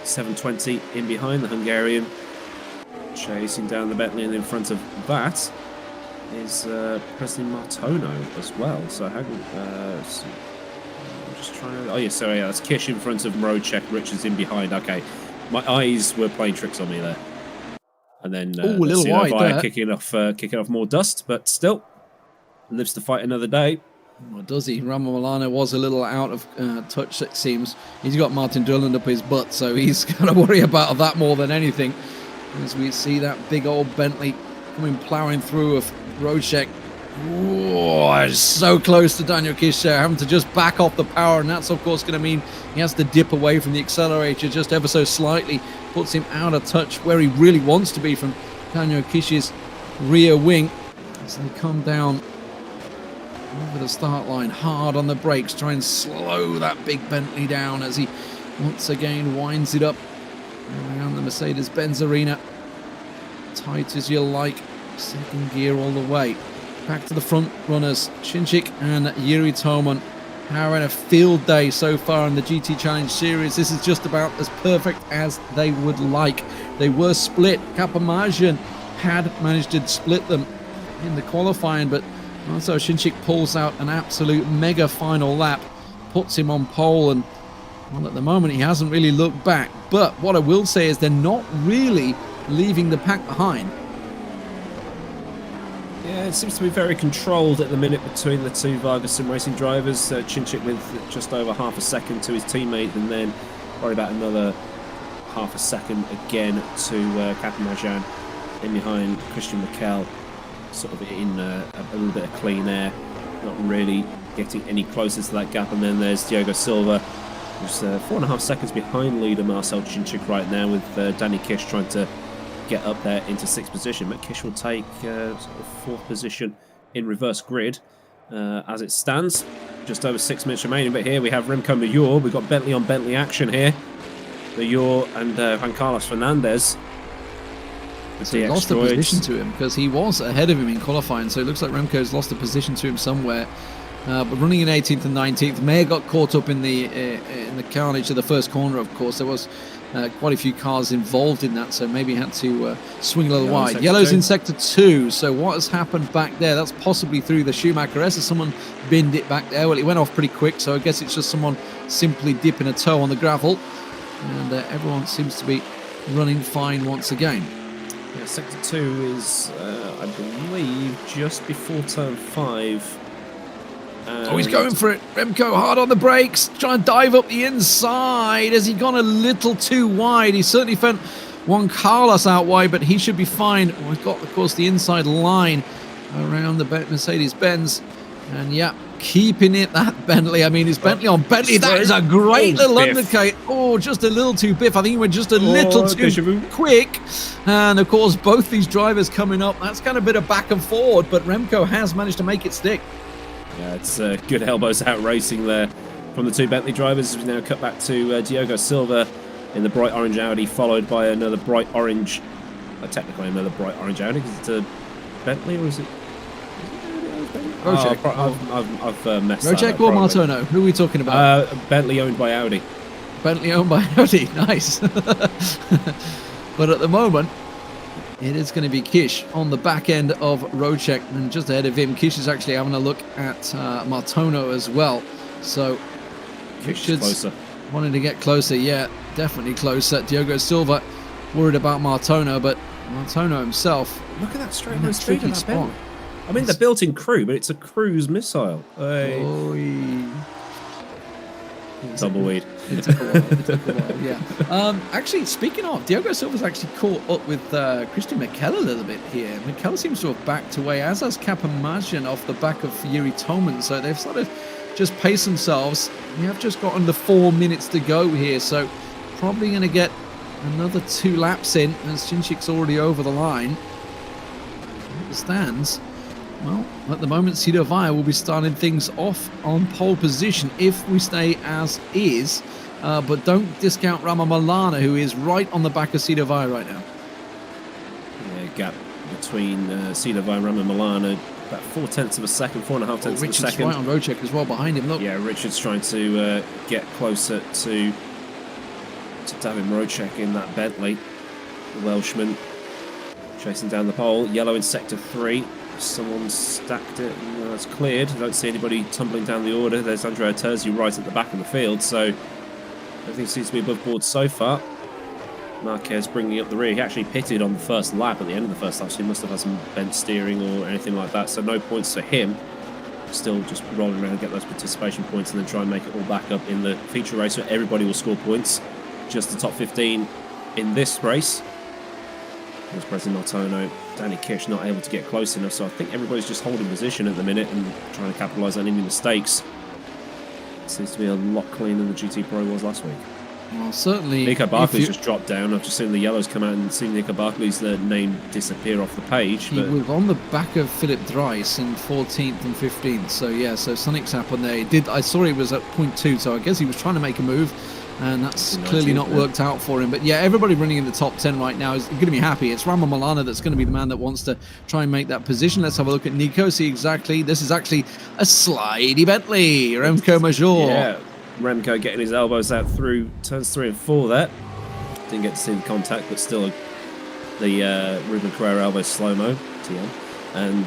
720 in behind, the Hungarian chasing down the Bentley, and in front of that is Presley Martono as well. So how I'm just trying to... Oh yeah, so yeah, that's Kish in front of Rocek, Richards in behind. Okay, my eyes were playing tricks on me there. And then a little wide there. kicking off more dust, but still lives to fight another day. Well, does he? Ramo Milano was a little out of touch, it seems. He's got Martin Durland up his butt, so he's got to worry about that more than anything. As we see that big old Bentley coming ploughing through of Rocek. Oh, so close to Daniel Kish there, having to just back off the power, and that's of course going to mean he has to dip away from the accelerator just ever so slightly, puts him out of touch where he really wants to be from Daniel Kish's rear wing. As they come down over the start line, hard on the brakes, try and slow that big Bentley down as he once again winds it up around the Mercedes-Benz arena. Tight as you like, second gear all the way. Back to the front runners, Chinchik and Yuri Toman. Having a field day so far in the GT Challenge Series. This is just about as perfect as they would like. They were split. Kapamajan had managed to split them in the qualifying, but also Chinchik pulls out an absolute mega final lap, puts him on pole, and well, at the moment he hasn't really looked back. But what I will say is they're not really leaving the pack behind. Yeah, it seems to be very controlled at the minute between the two Vargas Sim Racing drivers. Chinchik with just over half a second to his teammate, and then probably about another half a second again to Kapamajan in behind Christian Mikel, sort of in a little bit of clean air, not really getting any closer to that gap. And then there's Diogo Silva, who's 4.5 seconds behind leader Marcel Chinchik right now, with Danny Kish trying to get up there into 6th position. But Kish will take sort of 4th position in reverse grid as it stands. Just over 6 minutes remaining, but here we have Remco Major. We've got Bentley on Bentley action here. Major and Juan Carlos Fernandez. So he lost the position to him because he was ahead of him in qualifying, so it looks like Remco's lost the position to him somewhere. But running in 18th and 19th, Mayer got caught up in the carnage of the first corner, of course. There was quite a few cars involved in that, so maybe he had to swing a little wide. Yellow's in Sector 2, so what has happened back there? That's possibly through the Schumacher S. Has someone binned it back there? Well, it went off pretty quick, so I guess it's just someone simply dipping a toe on the gravel. And everyone seems to be running fine once again. Yeah, Sector 2 is, I believe, just before Turn 5. Oh, he's going for it. Remco hard on the brakes, trying to dive up the inside. Has he gone a little too wide? He certainly fent Juan Carlos out wide, but he should be fine. Oh, he's got, of course, the inside line around the Mercedes-Benz. And yeah, keeping it, that Bentley. I mean, it's Bentley on Bentley. That is a great little undercut. Oh, just a little too biff. I think he went just a little too quick. And of course, both these drivers coming up. That's kind of a bit of back and forward, but Remco has managed to make it stick. Yeah, it's good elbows out racing there from the two Bentley drivers. As we now cut back to Diogo Silva in the bright orange Audi, followed by another bright orange, technically another bright orange Audi, because it's a Bentley, or is it? Rocek. I've messed Rocek up. or Martono? Who are we talking about? Bentley owned by Audi. Bentley owned by Audi, nice. But at the moment, it is going to be Kish on the back end of Rocek, and just ahead of him, Kish is actually having a look at Martono as well. So Richards wanting to get closer, yeah, definitely closer. Diogo Silva worried about Martono, but Martono himself. Look at that straight in line a speed on tricky that spot. Bentley. I mean, they're built in crew, but it's a cruise missile. Tumbleweed. It took a while, yeah. Actually, speaking of, Diogo Silva's actually caught up with Christian Mikel a little bit here. Mikel seems to have backed away, as has Kapamajian off the back of Yuri Toman. So they've sort of just paced themselves. We have just got under 4 minutes to go here, so probably going to get another 2 laps in, as Cinchic's already over the line. As it stands, well, at the moment, Cito Vaya will be starting things off on pole position if we stay as is. But don't discount Rama Milana, who is right on the back of Cito Vaya right now. Yeah, gap between Cito Vaya and Rama Milana, about 4/10 of a second, 4.5 tenths of a second. Richard's right on road check as well behind him. Look. Yeah, Richard's trying to get closer to Davin Rocek in that Bentley. The Welshman chasing down the pole. Yellow in sector 3. Someone stacked it and it's cleared. I don't see anybody tumbling down the order. There's Andrea Terzi right at the back of the field, so everything seems to be above board so far. Marquez bringing up the rear. He actually pitted on the first lap at the end of the first lap, so he must have had some bent steering or anything like that, so no points for him. Still just rolling around, get those participation points and then try and make it all back up in the feature race where everybody will score points. Just the top 15 in this race. There's President Martono, Danny Kish not able to get close enough, so I think everybody's just holding position at the minute and trying to capitalise on any mistakes. It seems to be a lot cleaner than the GT Pro was last week. Well, certainly. Nico Barkley's just dropped down. I've just seen the yellows come out and seen Nico Barkley's name disappear off the page. He was on the back of Philip Dries in 14th and 15th. So yeah, so something's happened there. I saw he was at 0.2, so I guess he was trying to make a move, and that's clearly not worked out for him. But yeah, everybody running in the top 10 right now is going to be happy. It's Rama Milana that's going to be the man that wants to try and make that position. Let's have a look at Nico, see exactly. This is actually a slidey Bentley, Remco Major. Yeah. Remco getting his elbows out through turns 3 and 4 there. Didn't get to see the contact, but still the Ruben Carrera elbow slow-mo, TM. And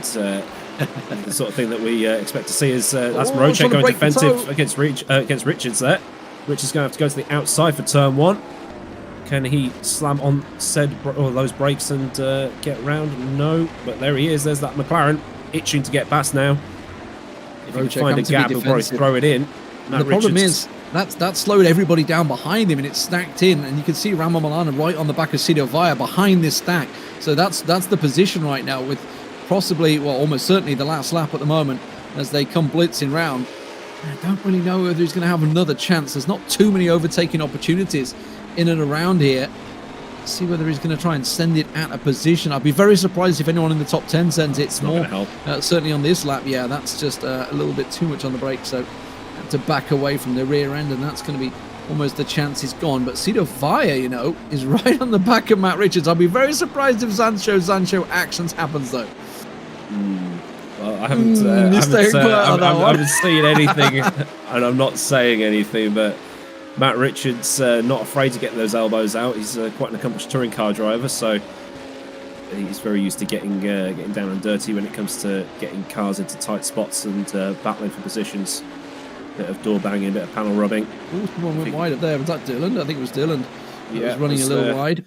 the sort of thing that we expect to see is that's Rocek going defensive against Richards there. Richards going to have to go to the outside for turn 1. Can he slam on those brakes and get round? No, but there he is. There's that McLaren itching to get past now. If he can find a gap, he'll probably throw it in. The problem is that slowed everybody down behind him, and it's stacked in, and you can see Rama Milana right on the back of Cito Vaya behind this stack. So that's the position right now, with possibly, well, almost certainly the last lap at the moment as they come blitzing round. I don't really know whether he's going to have another chance. There's not too many overtaking opportunities in and around here. Let's see whether he's going to try and send it at a position. I'd be very surprised if anyone in the top 10 sends it. It's more certainly on this lap. Yeah, that's just a little bit too much on the brake, so to back away from the rear end, and that's going to be almost the chance is gone. But Cito Vaya, you know, is right on the back of Matt Richards. I'll be very surprised if Zancho actions happens though. Well, I haven't seen anything, and I'm not saying anything, but Matt Richards not afraid to get those elbows out. He's quite an accomplished touring car driver, so he's very used to getting down and dirty when it comes to getting cars into tight spots and battling for positions. Bit of door banging, bit of panel rubbing. One went wide up there. Was that Dylan? I think it was Dylan. He was running a little wide.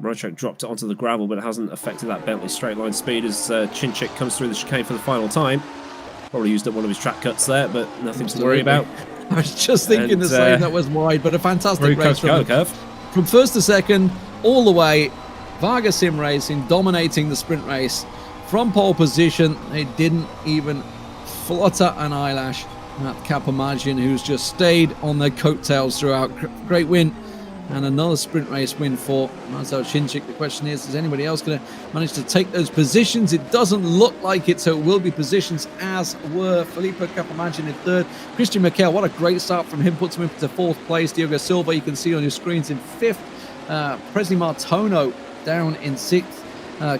Rocek dropped it onto the gravel, but it hasn't affected that Bentley straight line speed as Cinchik comes through the chicane for the final time. Probably used up one of his track cuts there, but nothing to worry about. I was just thinking the same. That was wide, but a fantastic race from first to second, all the way. Varga Sim Racing dominating the sprint race from pole position. They didn't even flutter an eyelash. Matt Kapamajian, who's just stayed on their coattails throughout. Great win, and another sprint race win for Marcel Cinchik. The question is anybody else going to manage to take those positions? It doesn't look like it, so it will be positions as were Filippo Kapamajian in third. Christian Mikel, what a great start from him, puts him into fourth place. Diogo Silva, you can see on your screens, in fifth. Presley Martono down in sixth.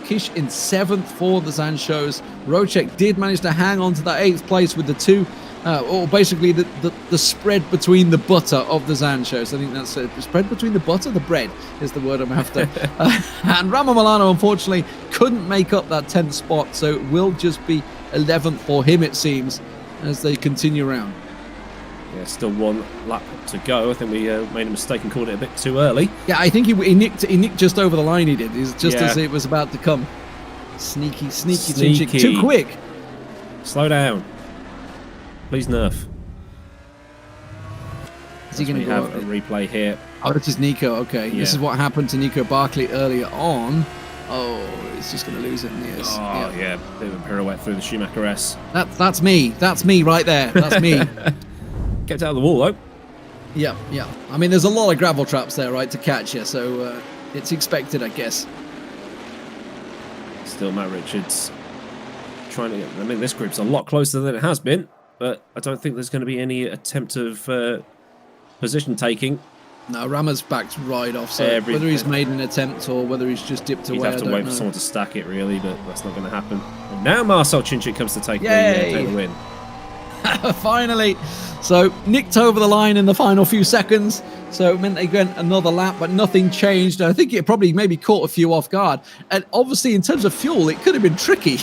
Kish in seventh for the Zanchos. Rocek did manage to hang on to that eighth place with the two. Or basically the spread between the butter of the Zanchos. I think that's it. The spread between the butter, the bread is the word I'm after. And Rama Milano, unfortunately, couldn't make up that 10th spot, so it will just be 11th for him, it seems, as they continue around. Yeah, still 1 lap to go. I think we made a mistake and called it a bit too early. Yeah, I think he nicked just over the line. He did. It was just as it was about to come. Sneaky. Too quick. Slow down. Please nerf. Is he going to have a replay here? Oh, this is Nico. Okay, yeah. This is what happened to Nico Barkley earlier on. Oh, he's just going to lose it in the ears. Oh, yeah. Bit of a pirouette through the Schumacher S. That's me. That's me right there. That's me. Kept out of the wall, though. Yeah. I mean, there's a lot of gravel traps there, right, to catch you, so it's expected, I guess. Still Matt Richards trying to get... I mean, this group's a lot closer than it has been, but I don't think there's going to be any attempt of position taking. No, Rama's backed right off, so whether he's made an attempt or whether he's just dipped away, He'd have to wait for someone to stack it, really, but that's not going to happen. And now Marcel Cinci comes to take the win. Finally. So, nicked over the line in the final few seconds, so it meant they went another lap, but nothing changed. I think it probably maybe caught a few off guard. And obviously, in terms of fuel, it could have been tricky.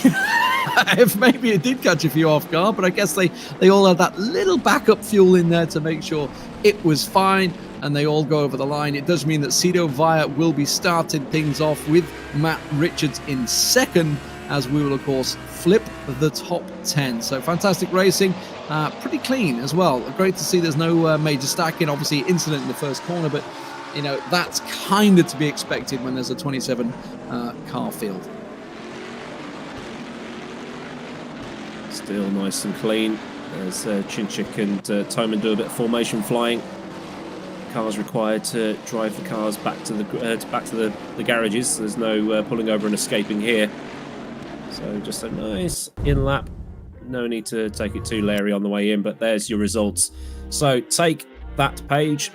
If maybe it did catch a few off guard, but I guess they all had that little backup fuel in there to make sure it was fine, and they all go over the line. It does mean that Cito Via will be starting things off with Matt Richards in second, as we will, of course, flip the top 10. So fantastic racing, pretty clean as well. Great to see there's no major stacking. Obviously, incident in the first corner, but you know that's kind of to be expected when there's a 27 car field. Still nice and clean as Cinci and Toman do a bit of formation flying. Cars required to drive the cars back to the garages. There's no pulling over and escaping here. So just a nice in lap. No need to take it too leery on the way in, but there's your results. So take that page,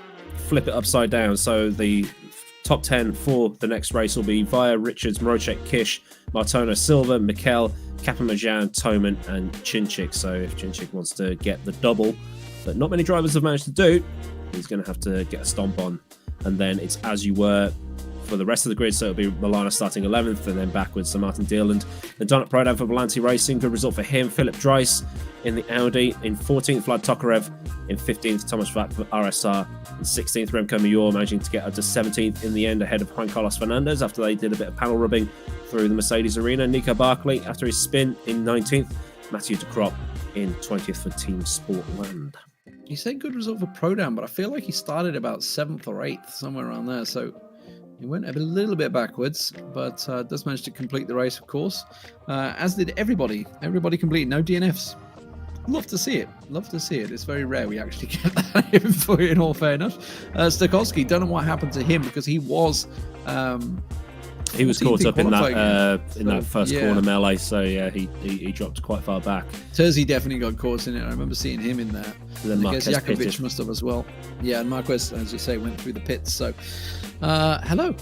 flip it upside down. So the top 10 for the next race will be Via, Richards, Mrocek, Kish, Martona, Silva, Mikel, Kapamajan, Toman, and Cinci. So if Cinci wants to get the double that not many drivers have managed to do, he's going to have to get a stomp on. And then it's as you were for the rest of the grid, so it'll be Milana starting 11th and then backwards to Martin Dearland. The Donut Prodan for Volanti Racing, good result for him. Philip Dreiss in the Audi. In 14th, Vlad Tokarev. In 15th, Thomas Vac for RSR. In 16th, Remco Major managing to get up to 17th in the end ahead of Juan Carlos Fernandez after they did a bit of panel rubbing through the Mercedes arena. Nico Barkley after his spin in 19th. Matthew de Krop in 20th for Team Sportland. He said good result for Prodan, but I feel like he started about 7th or 8th, somewhere around there. So he went a little bit backwards, but does manage to complete the race, of course, as did everybody. Everybody completed, no DNFs. Love to see it. Love to see it. It's very rare we actually get that in all fairness. Stokowski, don't know what happened to him because he was caught up in that first corner melee, so yeah, he dropped quite far back. Terzi definitely got caught in it. I remember seeing him in there. And then I guess Jakovic must have as well. Yeah, and Marquez, as you say, went through the pits. So, hello,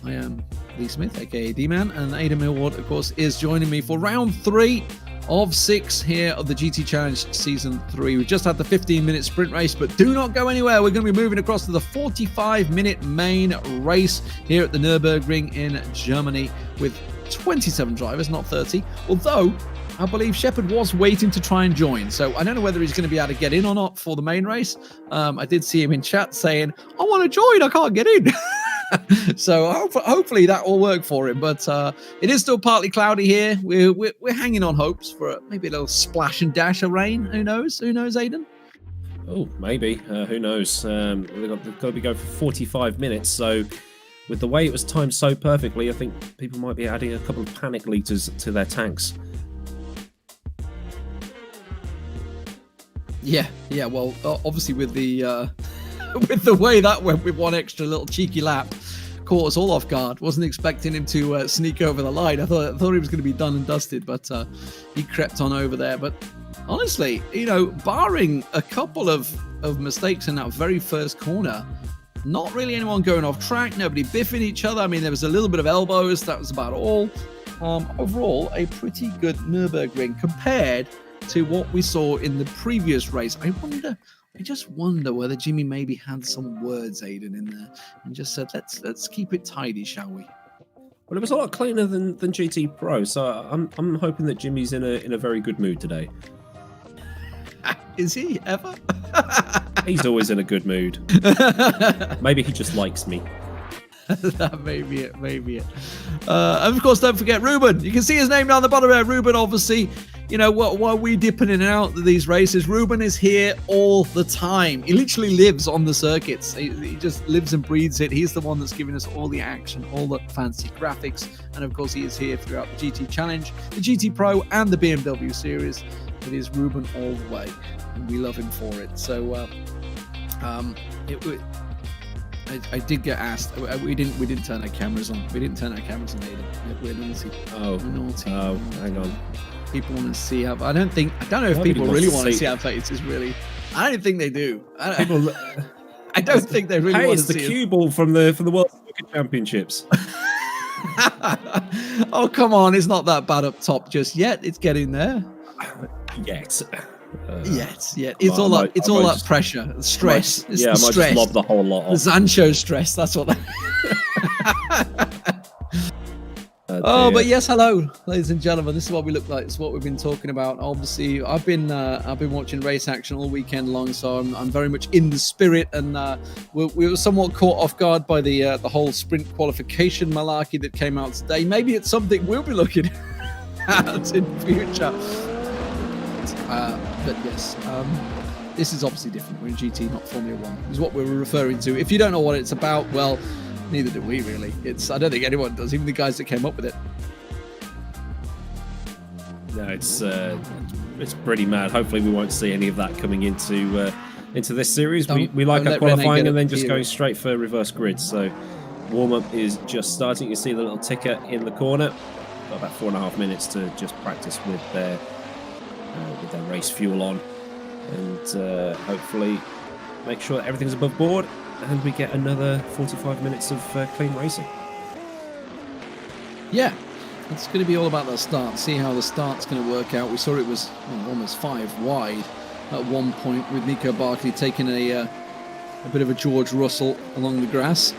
I am Lee Smith, aka D-Man, and Aidan Millward, of course, is joining me for round 3 of 6 here of the GT Challenge Season 3. We've just had the 15-minute sprint race, but do not go anywhere. We're going to be moving across to the 45-minute main race here at the Nürburgring in Germany with 27 drivers, not 30. Although, I believe Shepard was waiting to try and join. So I don't know whether he's going to be able to get in or not for the main race. I did see him in chat saying, I want to join, I can't get in. So hopefully that will work for him. But it is still partly cloudy here. We're hanging on hopes for maybe a little splash and dash of rain. Who knows? Who knows, Aidan? Oh, maybe. Who knows? They've got to be going for 45 minutes. So with the way it was timed so perfectly, I think people might be adding a couple of panic liters to their tanks. Yeah. Well, obviously with the with the way that went with one extra little cheeky lap, caught us all off guard. Wasn't expecting him to sneak over the line. I thought he was going to be done and dusted, but he crept on over there. But honestly, barring a couple of mistakes in that very first corner, not really anyone going off track, nobody biffing each other. I mean, there was a little bit of elbows. That was about all. Overall, a pretty good Nürburgring compared to what we saw in the previous race. I just wonder whether Jimmy maybe had some words, Aidan, in there and just said, let's keep it tidy, shall we? Well, it was a lot cleaner than GT Pro, so I'm hoping that Jimmy's in a very good mood today. Is he ever? He's always in a good mood. Maybe he just likes me. That may be it, maybe it. And of course, don't forget Ruben. You can see his name down the bottom there. Ruben, obviously, you know, while we dipping in and out of these races, Ruben is here all the time. He literally lives on the circuits. He just lives and breathes it. He's the one that's giving us all the action, all the fancy graphics. And of course, he is here throughout the GT Challenge, the GT Pro, and the BMW Series. It is Ruben all the way, and we love him for it. So, I did get asked. We didn't turn our cameras on. We didn't turn our cameras on either. We're naughty. Oh, we're naughty. Oh, hang on. People want to see how. I don't know if people really want to see our faces. Really, I don't think they do. I don't think they really want to see. Hey, it's the cue ball from the World Snooker Championships. Oh, come on! It's not that bad up top just yet. It's getting there. Yet. Yes. It's all that. It's all that pressure, stress. It's I might just lob the whole lot off. The Sancho stress. That's what. But yes, hello, ladies and gentlemen. This is what we look like. It's what we've been talking about. Obviously, I've been watching race action all weekend long, so I'm very much in the spirit. And we were somewhat caught off guard by the whole sprint qualification malarkey that came out today. Maybe it's something we'll be looking at in future. But yes, this is obviously different. We're in GT, not Formula One. Is what we're referring to. If you don't know what it's about, well, neither do we really. I don't think anyone does, even the guys that came up with it. No, it's pretty mad. Hopefully, we won't see any of that coming into this series. We like our qualifying and then just going straight for reverse grid. So warm-up is just starting. You see the little ticker in the corner. Got about 4.5 minutes to just practice with their race fuel on, and hopefully make sure that everything's above board, and we get another 45 minutes of clean racing. Yeah, it's going to be all about the start. See how the start's going to work out. We saw it was almost 5 wide at one point, with Nico Barkley taking a bit of a George Russell along the grass.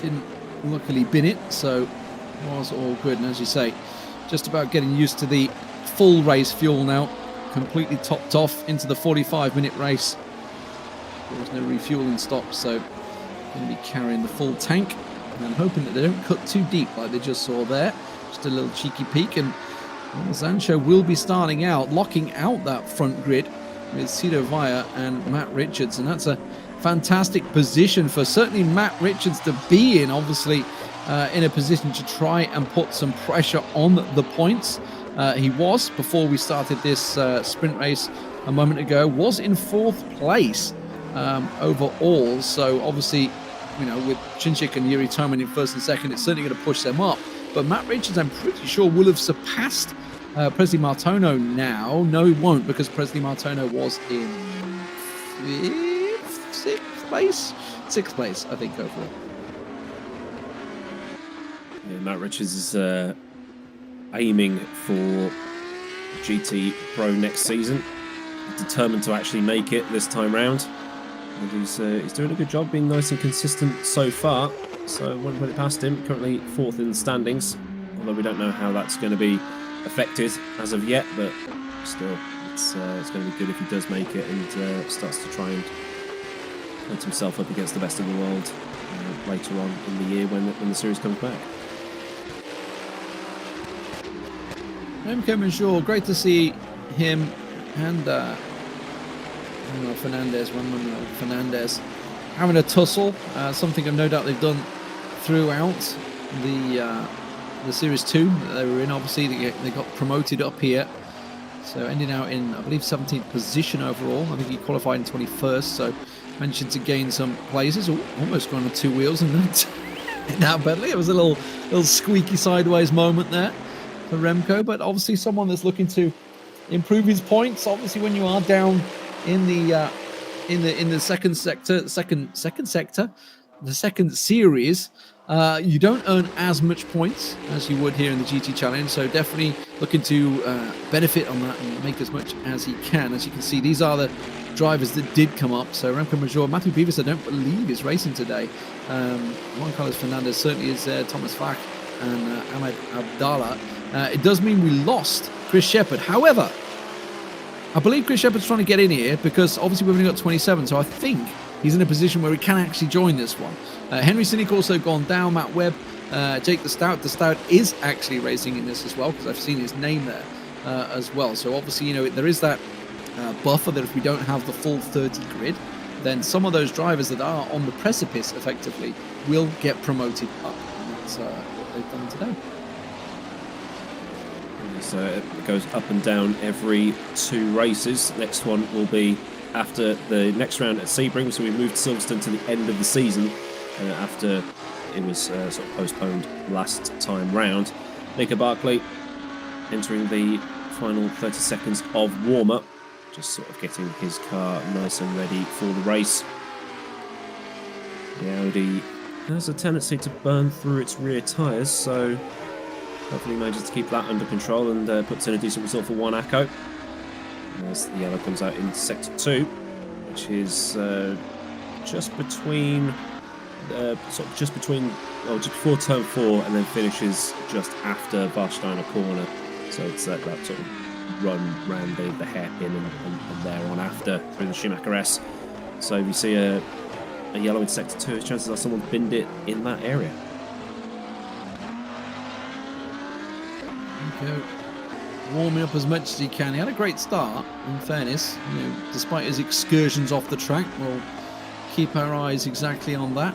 Didn't luckily bin it, so it was all good. And as you say, just about getting used to the full race fuel now, completely topped off into the 45-minute race. There was no refueling stop, so going to be carrying the full tank and hoping that they don't cut too deep like they just saw there. Just a little cheeky peek, and Sancho will be starting out, locking out that front grid with Cito Vaya and Matt Richards, and that's a fantastic position for certainly Matt Richards to be in, obviously in a position to try and put some pressure on the points. He was, before we started this sprint race a moment ago, was in 4th place overall. So obviously, you know, with Chinchik and Yuri Toman in 1st and 2nd, it's certainly going to push them up. But Matt Richards, I'm pretty sure, will have surpassed Presley Martono now. No, he won't, because Presley Martono was in 6th place, I think, overall. Yeah, Matt Richards is aiming for GT Pro next season. Determined to actually make it this time round. And he's doing a good job, being nice and consistent so far. So won't put it past him. Currently 4th in the standings, although we don't know how that's going to be affected as of yet. But still, it's going to be good if he does make it and starts to try and put himself up against the best in the world later on in the year when the series comes back. Remco Major, great to see him and Fernandez having a tussle. Something I've no doubt they've done throughout the Series 2 that they were in. Obviously, they got promoted up here. So ending out in, I believe, 17th position overall. I think he qualified in 21st, so managed to gain some places. Almost going on 2 wheels in that Bentley. It was a little squeaky sideways moment there for Remco, but obviously someone that's looking to improve his points. Obviously, when you are down in the second series, you don't earn as much points as you would here in the GT Challenge. So definitely looking to benefit on that and make as much as he can. As you can see, these are the drivers that did come up. So Remco Major, Matthew Beavis, I don't believe is racing today. Juan Carlos Fernandez certainly is there. Thomas Fak and Ahmed Abdallah. It does mean we lost Chris Shepherd. However, I believe Chris Shepherd's trying to get in here because obviously we've only got 27, so I think he's in a position where he can actually join this one. Henry Cynic also gone down, Matt Webb, Jake the Stout is actually racing in this as well because I've seen his name there as well. So obviously, you know, there is that buffer that if we don't have the full 30 grid, then some of those drivers that are on the precipice effectively will get promoted up. And that's what they've done today. So it goes up and down every 2 races. Next one will be after the next round at Sebring. So we moved Silverstone to the end of the season after it was sort of postponed last time round. Nico Barkley entering the final 30 seconds of warm-up, just sort of getting his car nice and ready for the race. The Audi has a tendency to burn through its rear tyres, so hopefully manages to keep that under control and puts in a decent result for one Akko. As the yellow comes out in sector 2, which is just before turn 4, and then finishes just after Warsteiner corner. So it's that sort of run round the hairpin and there on after through the Schumacher S. So if you see a yellow in sector 2, chances are someone binned it in that area. Warming up as much as he can. He had a great start, in fairness. You know, despite his excursions off the track, we'll keep our eyes exactly on that.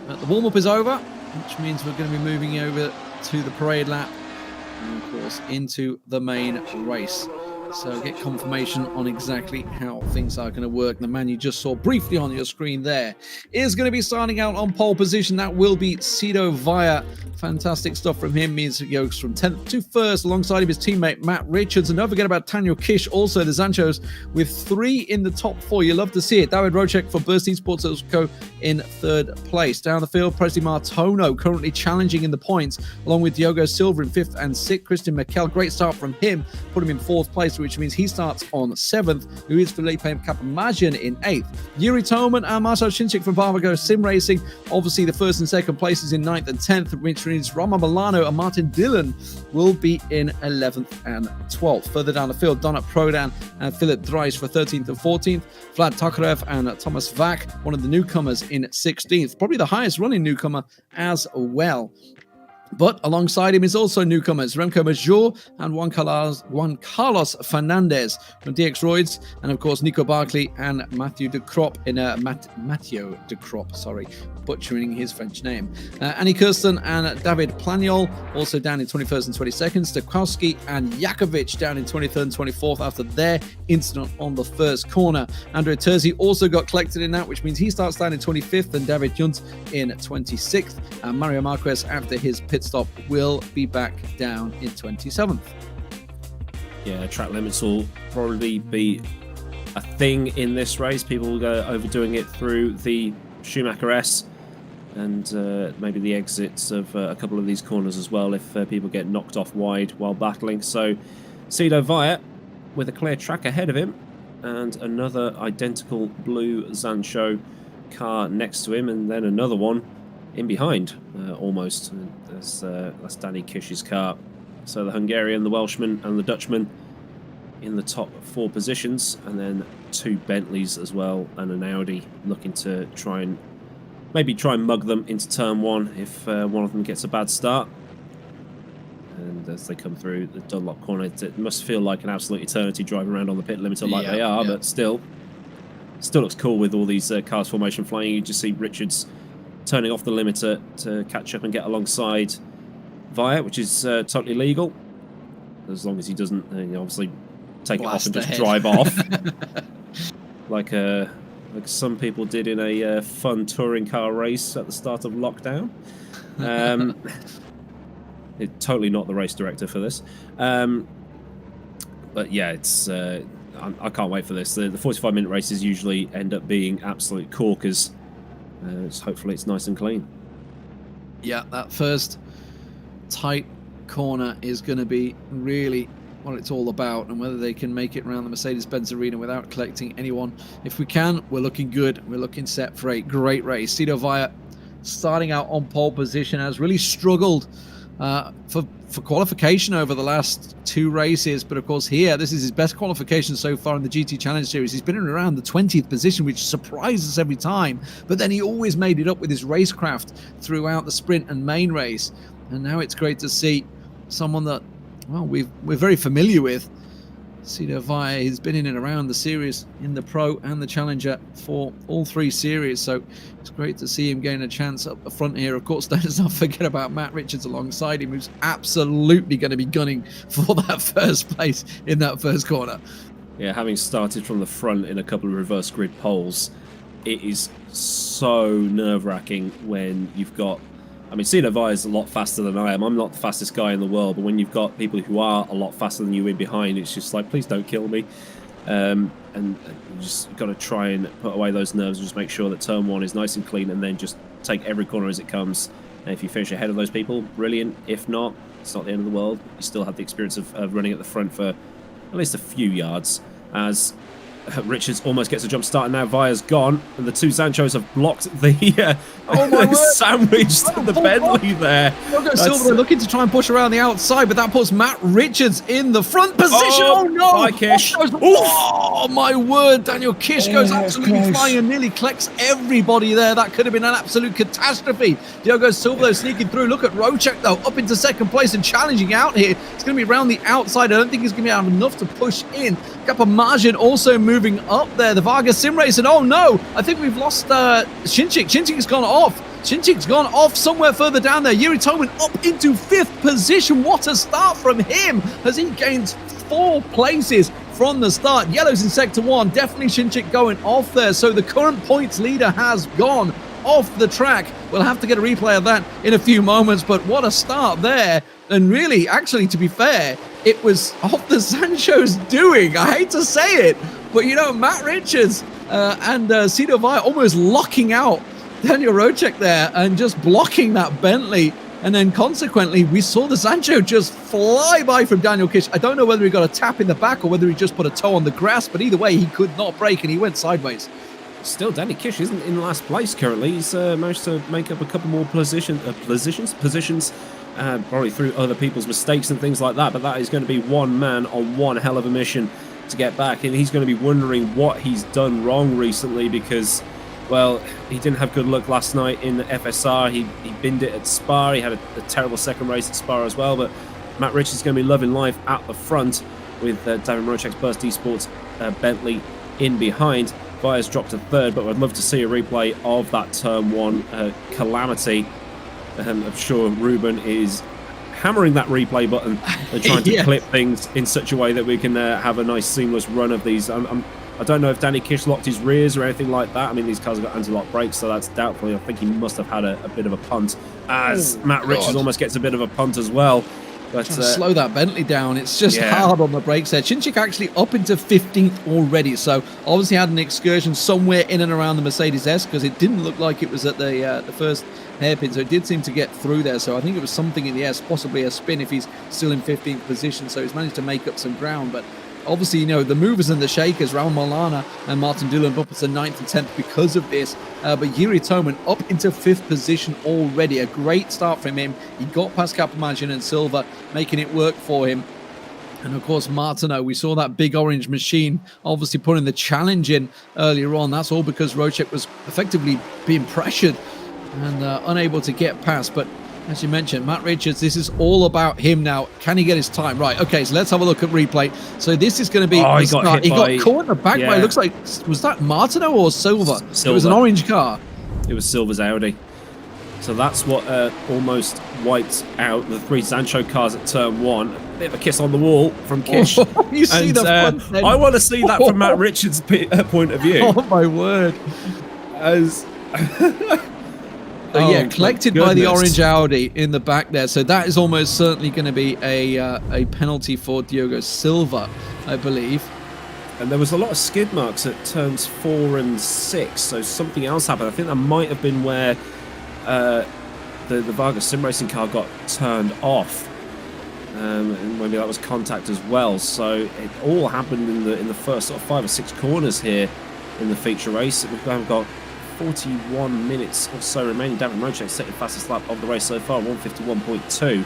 The warm-up is over, which means we're going to be moving over to the parade lap and, of course, into the main race. So get confirmation on exactly how things are going to work. The man you just saw briefly on your screen there is going to be starting out on pole position. That will be Sido Via. Fantastic stuff from him. Means he goes from 10th to 1st alongside of his teammate Matt Richards. And don't forget about Daniel Kish, also the Zanchos, with 3 in the top 4. You love to see it. David Rocek for Burst Esports Co. in 3rd place. Down the field, Presley Martono currently challenging in the points, along with Diogo Silva in 5th and 6th. Christian Mikel, great start from him, put him in 4th place, which means he starts on 7th. Who is Felipe Capamagian in 8th. Yuri Toman and Marcel Shinchik from Barbago Sim Racing. Obviously, the 1st and 2nd places in 9th and 10th, which means Rama Milano and Martin Dillon will be in 11th and 12th. Further down the field, Donat Prodan and Philip Dries for 13th and 14th. Vlad Tokarev and Thomas Vac, one of the newcomers, in 16th. Probably the highest running newcomer as well. But alongside him is also newcomers Remco Major and Juan Carlos Fernandez from DX Roids, and of course Nico Barkley and Mathieu de Crop in Mathieu de Crop, sorry, butchering his French name. Annie Kirsten and David Planiol also down in 21st and 22nd. Stakowski and Jakovic down in 23rd and 24th after their incident on the first corner. Andrea Terzi also got collected in that, which means he starts down in 25th, and David Junt in 26th. And Mario Marquez, after his pit stop, will be back down in 27th. Yeah, track limits will probably be a thing in this race. People will go overdoing it through the Schumacher S and maybe the exits of a couple of these corners as well if people get knocked off wide while battling. So Sido Via with a clear track ahead of him and another identical blue Zancho car next to him, and then another one in behind almost. That's Danny Kish's car. So the Hungarian, the Welshman and the Dutchman in the top 4 positions, and then 2 Bentleys as well and an Audi looking to try and mug them into turn 1 if one of them gets a bad start. And as they come through the Dunlop corner, it must feel like an absolute eternity driving around on the pit limiter like they are, but still looks cool with all these cars formation flying. You just see Richards turning off the limiter to catch up and get alongside Via, which is totally legal, as long as he doesn't obviously take blast it off and just ahead. drive off like some people did in a fun touring car race at the start of lockdown. It's totally not the race director for this, but yeah, it's I can't wait for this. The 45-minute races usually end up being absolute corkers. Hopefully it's nice and clean. Yeah, that first tight corner is going to be really what it's all about, and whether they can make it around the Mercedes-Benz Arena without collecting anyone. If we can, we're looking good. We're looking set for a great race. Sido Via starting out on pole position has really struggled for qualification over the last 2 races. But of course here, this is his best qualification so far in the GT Challenge Series. He's been in around the 20th position, which surprises us every time. But then he always made it up with his racecraft throughout the sprint and main race. And now it's great to see someone that, well, we're very familiar with. Cito Vaya, he's been in and around the series in the Pro and the Challenger for all 3 series, so it's great to see him getting a chance up the front here. Of course, let's not forget about Matt Richards alongside him, who's absolutely going to be gunning for that first place in that first corner. Yeah, having started from the front in a couple of reverse grid poles, it is so nerve-wracking when you've got... I mean, Cito Vaya is a lot faster than I am. I'm not the fastest guy in the world, but when you've got people who are a lot faster than you in behind, it's just like, please don't kill me. And you just got to try and put away those nerves and just make sure that turn 1 is nice and clean, and then just take every corner as it comes. And if you finish ahead of those people, brilliant. If not, it's not the end of the world. You still have the experience of running at the front for at least a few yards, as Richards almost gets a jump start, and now Vaya's gone, and the 2 Sanchos have blocked the sandwiched the Bentley there. Silver looking to try and push around the outside, but that puts Matt Richards in the front position. Oh no! Bye, Kish. Oh my word! Daniel Kish goes absolutely flying and nearly collects everybody there. That could have been an absolute catastrophe. Diogo Silva though sneaking through. Look at Rocek though, up into second place and challenging out here. It's going to be around the outside. I don't think he's going to have enough to push in. Margin also moving up there. The Vargas sim race, and oh no, I think we've lost Shinchik. Shinchik's gone off. Shinchik's gone off somewhere further down there. Yuri Toman up into 5th position. What a start from him, as he gains 4 places from the start. Yellow's in sector 1. Definitely Shinchik going off there. So the current points leader has gone off the track. We'll have to get a replay of that in a few moments, but what a start there. And really, actually, to be fair, it was off the Sancho's doing. I hate to say it, but you know, Matt Richards and Cito Vaya almost locking out Daniel Rocek there and just blocking that Bentley. And then consequently, we saw the Sancho just fly by from Daniel Kish. I don't know whether he got a tap in the back or whether he just put a toe on the grass, but either way, he could not brake and he went sideways. Still, Danny Kish isn't in last place currently. He's managed to make up a couple more positions, probably through other people's mistakes and things like that. But that is going to be one man on one hell of a mission to get back. And he's going to be wondering what he's done wrong recently because, well, he didn't have good luck last night in the FSR. He binned it at Spa. He had a terrible second race at Spa as well. But Matt Richards is going to be loving life at the front with David Rocek's Burst Esports Bentley in behind. Vaya's dropped to 3rd, but I'd love to see a replay of that turn 1 calamity. I'm sure Ruben is hammering that replay button and trying to clip things in such a way that we can have a nice seamless run of these. I don't know if Danny Kish locked his rears or anything like that. I mean, these cars have got anti-lock brakes, so that's doubtful. I think he must have had a bit of a punt, as Matt Richards almost gets a bit of a punt as well. But trying to slow that Bentley down. It's just hard on the brakes there. Chinchik actually up into 15th already, so obviously had an excursion somewhere in and around the Mercedes S, because it didn't look like it was at the first hairpin, so it did seem to get through there. So I think it was something in the S, possibly a spin if he's still in 15th position. So he's managed to make up some ground, but obviously, you know, the movers and the shakers, Raul Molana and Martin Doolan up to 9th and 10th because of this. But Yuri Toman up into 5th position already. A great start from him. He got past Capomagin and Silva, making it work for him. And of course, Martino, we saw that big orange machine obviously putting the challenge in earlier on. That's all because Rocek was effectively being pressured and unable to get past. But as you mentioned, Matt Richards, this is all about him now. Can he get his time? Right, okay, so let's have a look at replay. So this is going to be he got caught in the back by, it looks like, was that Martino or Silva? It was an orange car. It was Silva's Audi. So that's what almost wiped out the 3 Sancho cars at turn 1. A bit of a kiss on the wall from Kish. You see the front end. I want to see that from Matt Richards' point of view. Oh my word. So yeah, collected by the orange Audi in the back there. So that is almost certainly going to be a penalty for Diogo Silva, I believe. And there was a lot of skid marks at turns 4 and 6. So something else happened. I think that might have been where the Vargas sim racing car got turned off. And maybe that was contact as well. So it all happened in the first sort of 5 or 6 corners here in the feature race. We've got 41 minutes or so remaining. David Rocek set the fastest lap of the race so far, 151.2.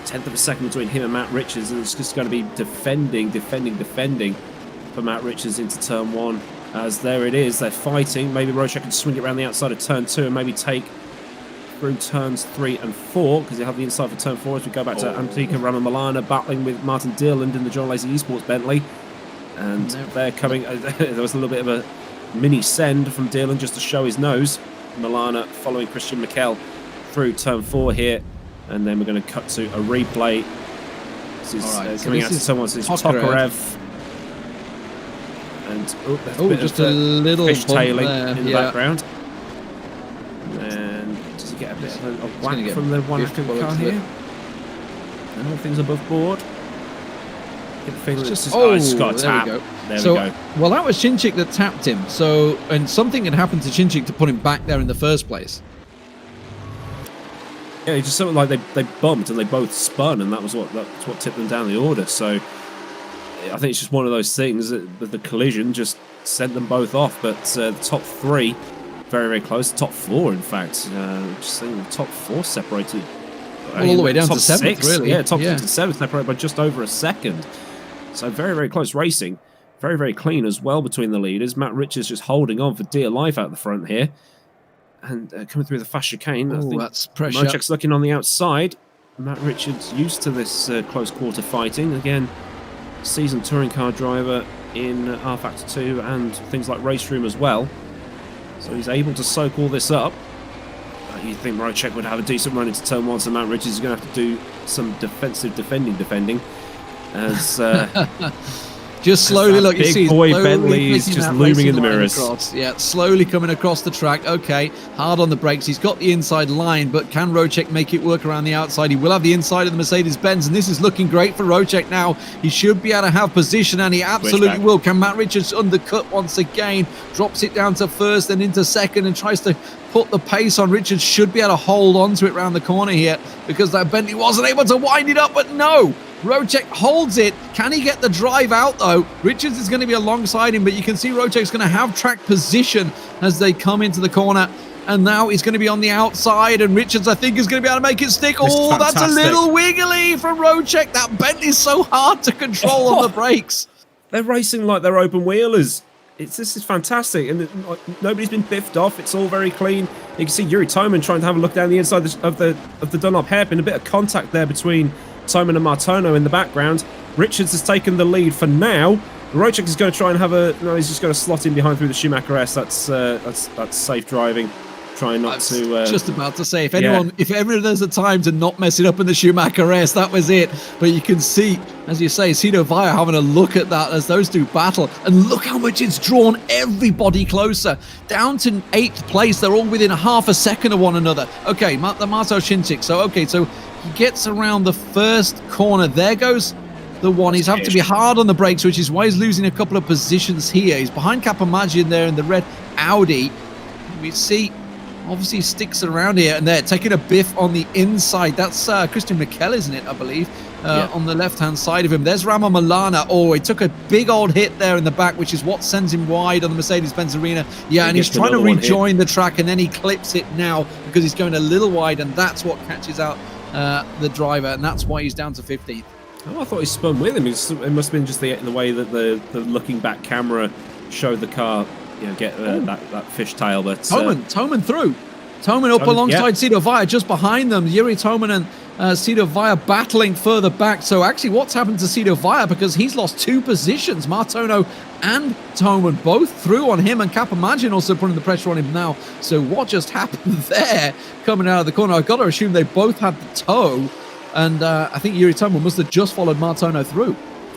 tenth of a second between him and Matt Richards, and it's just going to be defending for Matt Richards into turn 1. As there it is, they're fighting. Maybe Rocek can swing it around the outside of turn 2 and maybe take through turns 3 and 4, because they have the inside for turn 4 as we go back to Antika Ramamallana battling with Martin Dillon in the John Lacey Esports Bentley. And they're coming. There was a little bit of a mini send from Dillon just to show his nose. Milana following Christian Mikel through turn 4 here. And then we're going to cut to a replay. This is coming out to someone. This is Tokarev. And there's just a little fishtailing in the background. And does he get a bit of a whack from the one after the car here? All things above board. It's got a tap. There we go. Well, that was Chinchik that tapped him. So, and something had happened to Chinchik to put him back there in the first place. Yeah, it just something like they bumped and they both spun, and that's what tipped them down the order. So I think it's just one of those things that the collision just sent them both off. But the top 3, very, very close. The top 4, in fact, just saying the top 4 separated all the way down to 7th, really. Yeah, top 6 to 7th separated by just over a second. So very, very close racing. Very, very clean as well between the leaders. Matt Richards just holding on for dear life out the front here. And coming through the fast chicane. I think that's pressure. Rocek's looking on the outside. Matt Richards used to this close quarter fighting. Again, seasoned touring car driver in rFactor 2 and things like Race Room as well. So he's able to soak all this up. You think Rocek would have a decent run into turn 1, so Matt Richards is going to have to do some defensive defending. As just slowly, look, you see big boy Bentley is just looming in the mirrors. Yeah, slowly coming across the track. Okay, hard on the brakes. He's got the inside line, but can Rocek make it work around the outside? He will have the inside of the Mercedes-Benz, and this is looking great for Rocek now. He should be able to have position, and he absolutely will. Can Matt Richards undercut once again? Drops it down to first, then into second, and tries to put the pace on. Richards should be able to hold on to it around the corner here, because that Bentley wasn't able to wind it up, but no. Rocek holds it. Can he get the drive out, though? Richards is going to be alongside him, but you can see Rocek's going to have track position as they come into the corner. And now he's going to be on the outside, and Richards, I think, is going to be able to make it stick. Oh, that's a little wiggly from Rocek. That Bentley's so hard to control on the brakes. They're racing like they're open wheelers. This is fantastic, and nobody's been biffed off. It's all very clean. You can see Yuri Toman trying to have a look down the inside of the Dunlop hairpin. A bit of contact there between Toman and Martono in the background. Richards has taken the lead for now. Rocek is going to try and have a... No, he's just going to slot in behind through the Schumacher S. That's safe driving. Trying not to... just about to say, if ever there's a time to not mess it up in the Schumacher S, that was it. But you can see, as you say, Cito Vaya having a look at that as those two battle. And look how much it's drawn everybody closer. Down to 8th place. They're all within half a second of one another. Okay, the Marto Chinchik. So he gets around the first corner. There goes the one. He's having to be hard on the brakes, which is why he's losing a couple of positions here. He's behind Capamagian there in the red Audi. We see... Obviously sticks around here, and they're taking a biff on the inside. That's Christian Mikel, isn't it, I believe, on the left-hand side of him. There's Rama Milana. Oh, he took a big old hit there in the back, which is what sends him wide on the Mercedes-Benz Arena. Yeah, and he's trying to rejoin the track, and then he clips it now because he's going a little wide, and that's what catches out the driver, and that's why he's down to 15th. Oh, I thought he spun with him. It must have been just the way that the looking back camera showed the car get that fishtail. But Toman through. Toman up alongside Cito Vaya, just behind them. Yuri Toman and Cito Vaya battling further back. So actually what's happened to Cito Vaya, because he's lost 2 positions. Martono and Toman both through on him, and Capamagian also putting the pressure on him now. So what just happened there coming out of the corner? I've got to assume they both had the toe, and I think Yuri Toman must have just followed Martono through.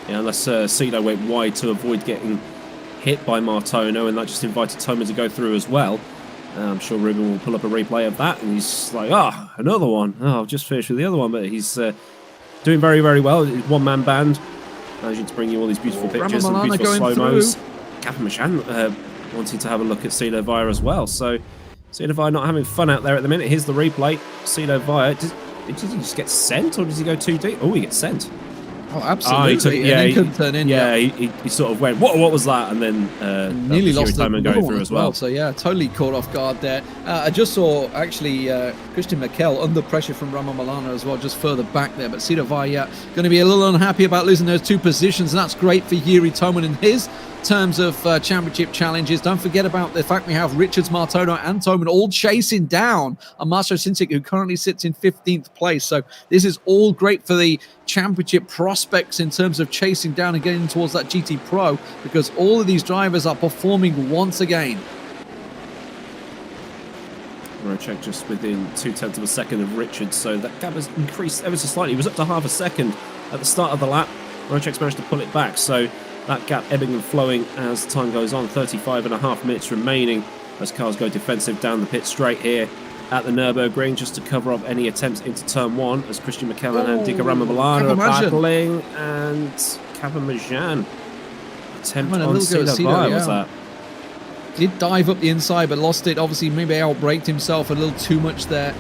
Yeah, unless Cito went wide to avoid getting hit by Martono, and that just invited Toman to go through as well. I'm sure Ruben will pull up a replay of that, and he's like, another one. I've just finished with the other one, but he's doing very, very well. It's one-man band, managing to bring you all these beautiful pictures and beautiful slow-mos. Capamagian wanting to have a look at Cito Vaya as well. So Cito Vaya not having fun out there at the minute. Here's the replay. Cito Vaya, does he just get sent, or does he go too deep? Oh, he gets sent. Oh, absolutely. Yeah, he couldn't turn in. Yeah, he sort of went, what was that? And then nearly lost the time going through as well. So yeah, totally caught off guard there. I just saw actually Christian Mikel under pressure from Ramo Milano as well, just further back there. But Cito Vaya going to be a little unhappy about losing those 2 positions, and that's great for Yuri Toman in his terms of championship challenges. Don't forget about the fact we have Richards, Martono, and Toman all chasing down a Marco Sintic, who currently sits in 15th place. So this is all great for the championship prospects in terms of chasing down and getting towards that GT Pro, because all of these drivers are performing once again. Rocek just within 0.2 of a second of Richards, so that gap has increased ever so slightly. It was up to half a second at the start of the lap. Rocek's managed to pull it back, so that gap ebbing and flowing as time goes on. 35.5 minutes remaining as cars go defensive down the pit straight here at the Nürburgring, just to cover off any attempts into turn 1 as Christian McKellen and Dica Ramamilano are battling, and Kavamajan attempt on Cito Vaya was that. Did dive up the inside but lost it. Obviously maybe outbraked himself a little too much there,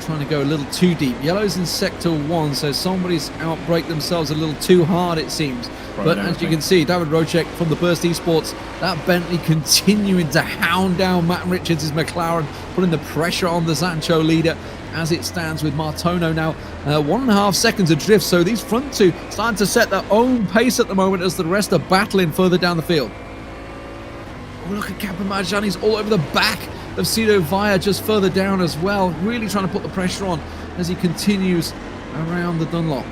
trying to go a little too deep. Yellow's in sector 1, so somebody's outbraked themselves a little too hard, it seems. But as you can see, David Rocek from the Burst Esports, that Bentley continuing to hound down Matt Richards' McLaren, putting the pressure on the Zancho leader as it stands, with Martono now 1.5 seconds adrift. So these front two starting to set their own pace at the moment as the rest are battling further down the field. Oh, look at Kapamajan, he's all over the back of Cito Vaya just further down as well, really trying to put the pressure on as he continues around the Dunlop.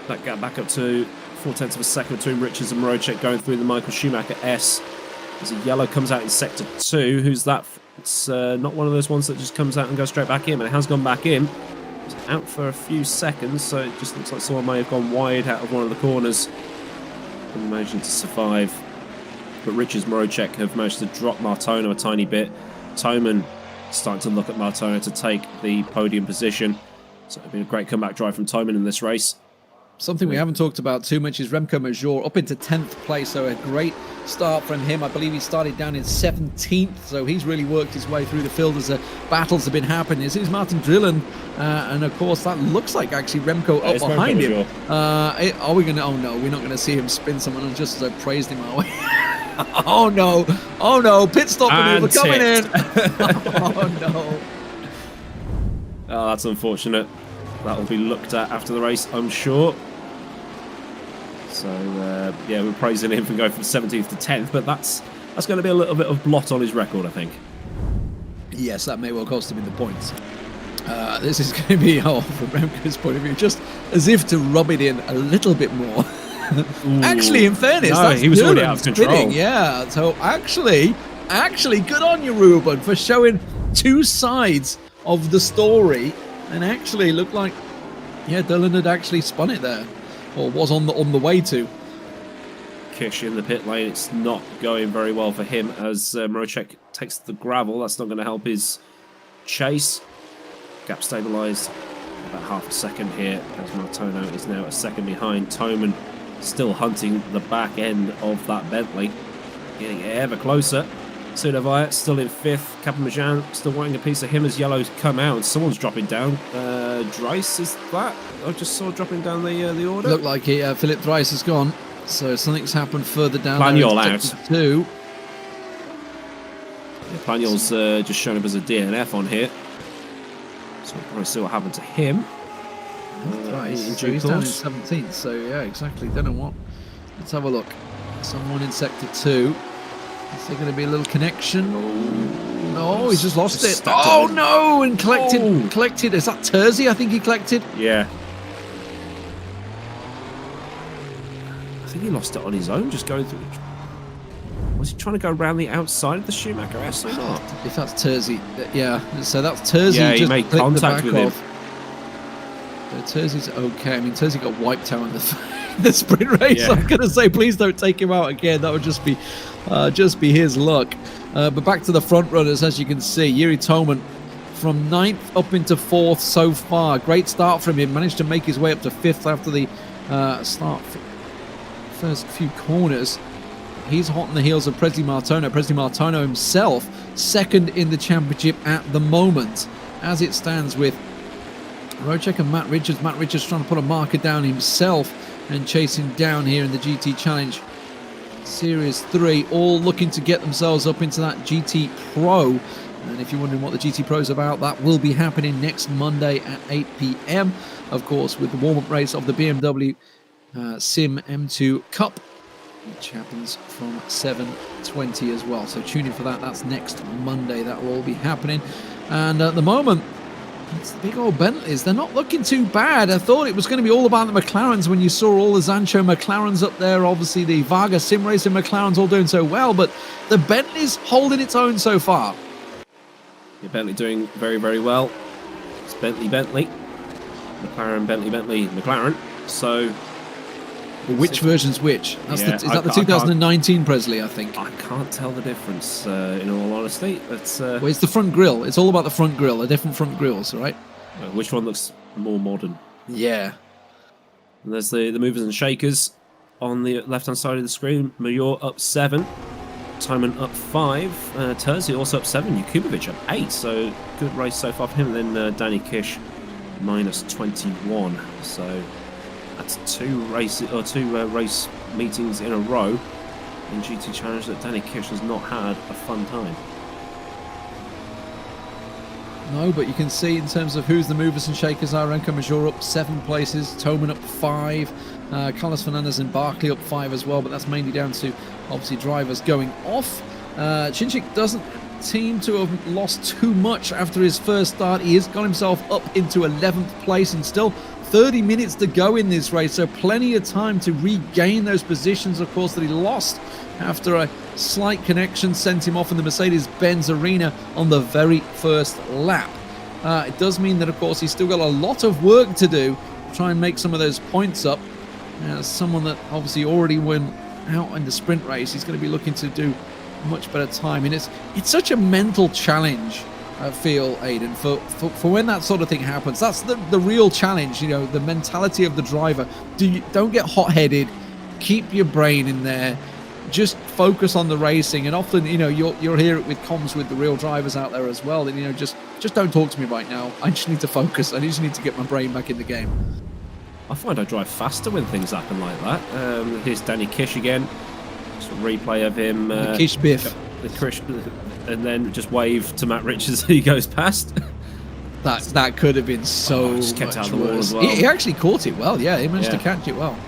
That gap back up to 0.4 of a second between Richards and Rocek, going through the Michael Schumacher S. As a yellow comes out in sector 2. Who's that? It's not one of those ones that just comes out and goes straight back in, but it has gone back in. It's out for a few seconds, so it just looks like someone may have gone wide out of one of the corners and managed to survive. But Richards and Rocek have managed to drop Martono a tiny bit. Toman starting to look at Martono to take the podium position. So it's been a great comeback drive from Toman in this race. Something we haven't talked about too much is Remco Major up into 10th place, so a great start from him. I believe he started down in 17th, so he's really worked his way through the field as the battles have been happening. This is Martin Drillen, and of course that looks like actually Remco up behind him. Are we going to? Oh no, we're not going to see him spin someone just as I praised him, are we? Oh no, pit stop maneuver coming in. Oh no. Oh, that's unfortunate. That will be looked at after the race, I'm sure. So, yeah, we're praising him for going from 17th to 10th, but that's going to be a little bit of blot on his record, I think. Yes, that may well cost him in the points. This is going to be, from Remco's point of view, just as if to rub it in a little bit more. Actually, in fairness, that's he was already out of control. Spinning, yeah, so actually, good on you, Ruben, for showing 2 sides of the story. And actually looked like, yeah, Dylan had actually spun it there, or was on the way to. Kish in the pit lane. It's not going very well for him as Rocek takes the gravel. That's not going to help his chase. Gap stabilised about half a second here as Martono is now a second behind. Toman still hunting the back end of that Bentley, getting ever closer. Cito Vaya still in 5th. Kapamajan still wanting a piece of him as yellows come out. Someone's dropping down. Dries, is that? I just saw dropping down the order. Looked like it. Philip Dries has gone. So something's happened further down. Planiol out. 2. Yeah, Planiol's just shown up as a DNF on here. So we'll probably see what happened to him. Right, so he's down in 17th. So yeah, exactly. Don't know what. Let's have a look. Someone in sector 2. Is there going to be a little connection? Oh, he's just lost it. Oh no! And collected. Is that Terzi? I think he collected. Yeah. I think he lost it on his own, just going through. Was he trying to go around the outside of the Schumacher S or not? If that's Terzi, yeah. So that's Terzi. Yeah, he just made contact with him. So Terzi's okay. I mean, Terzi got wiped out in the sprint race. Yeah. I'm going to say, please don't take him out again. That would just be his luck. But back to the front runners, as you can see, Yuri Toman from 9th up into 4th so far. Great start from him. Managed to make his way up to 5th after the first few corners. He's hot on the heels of Presley Martono. Presley Martono himself, 2nd in the championship at the moment, as it stands with Rocek and Matt Richards. Matt Richards trying to put a marker down himself and chasing down here in the GT Challenge Series 3, all looking to get themselves up into that GT Pro. And if you're wondering what the GT Pro is about, that will be happening next Monday at 8 p.m. Of course, with the warm-up race of the BMW Sim M2 Cup, which happens from 7:20 as well. So tune in for that. That's next Monday. That will all be happening. And at the moment, it's the big old Bentleys. They're not looking too bad. I thought it was going to be all about the McLarens when you saw all the Zancho McLarens up there. Obviously, the Varga Sim Racing McLarens all doing so well, but the Bentley's holding its own so far. Yeah, Bentley doing very, very well. It's Bentley, McLaren, Bentley, McLaren. So, which version's which? Is that the 2019 Presley? I think. I can't tell the difference, in all honesty. Well, it's the front grille. It's all about the front grille. The different front grills, right? Which one looks more modern? Yeah. And there's the movers and shakers on the left-hand side of the screen. Major up 7. Timon up 5. Terzi also up 7. Jakubovic up 8. So good race so far for him. And then Danny Kish minus 21. So that's two race meetings in a row in GT Challenge that Danny Kish has not had a fun time. No, but you can see in terms of who's the movers and shakers are. Renko Major up 7 places, Toman up 5, Carlos Fernandez and Barkley up 5 as well, but that's mainly down to obviously drivers going off. Chinchik doesn't seem to have lost too much after his first start. He has got himself up into 11th place and still 30 minutes to go in this race, so plenty of time to regain those positions, of course, that he lost after a slight connection sent him off in the Mercedes-Benz arena on the very first lap. It does mean that, of course, he's still got a lot of work to do to try and make some of those points up. As someone that obviously already went out in the sprint race, he's going to be looking to do much better time. And it's such a mental challenge, I feel, Aiden, for when that sort of thing happens. That's the real challenge, you know, the mentality of the driver. Don't get hot-headed. Keep your brain in there. Just focus on the racing. And often, you know, you'll hear it with comms with the real drivers out there as well. And, you know, just don't talk to me right now. I just need to focus. I just need to get my brain back in the game. I find I drive faster when things happen like that. Here's Danny Kish again. Just a replay of him. The Kish Biff. The Kish, and then just wave to Matt Richards as he goes past. That could have been so just kept much out of the wall worse. as well. He actually caught it well. Yeah, he managed to catch it well.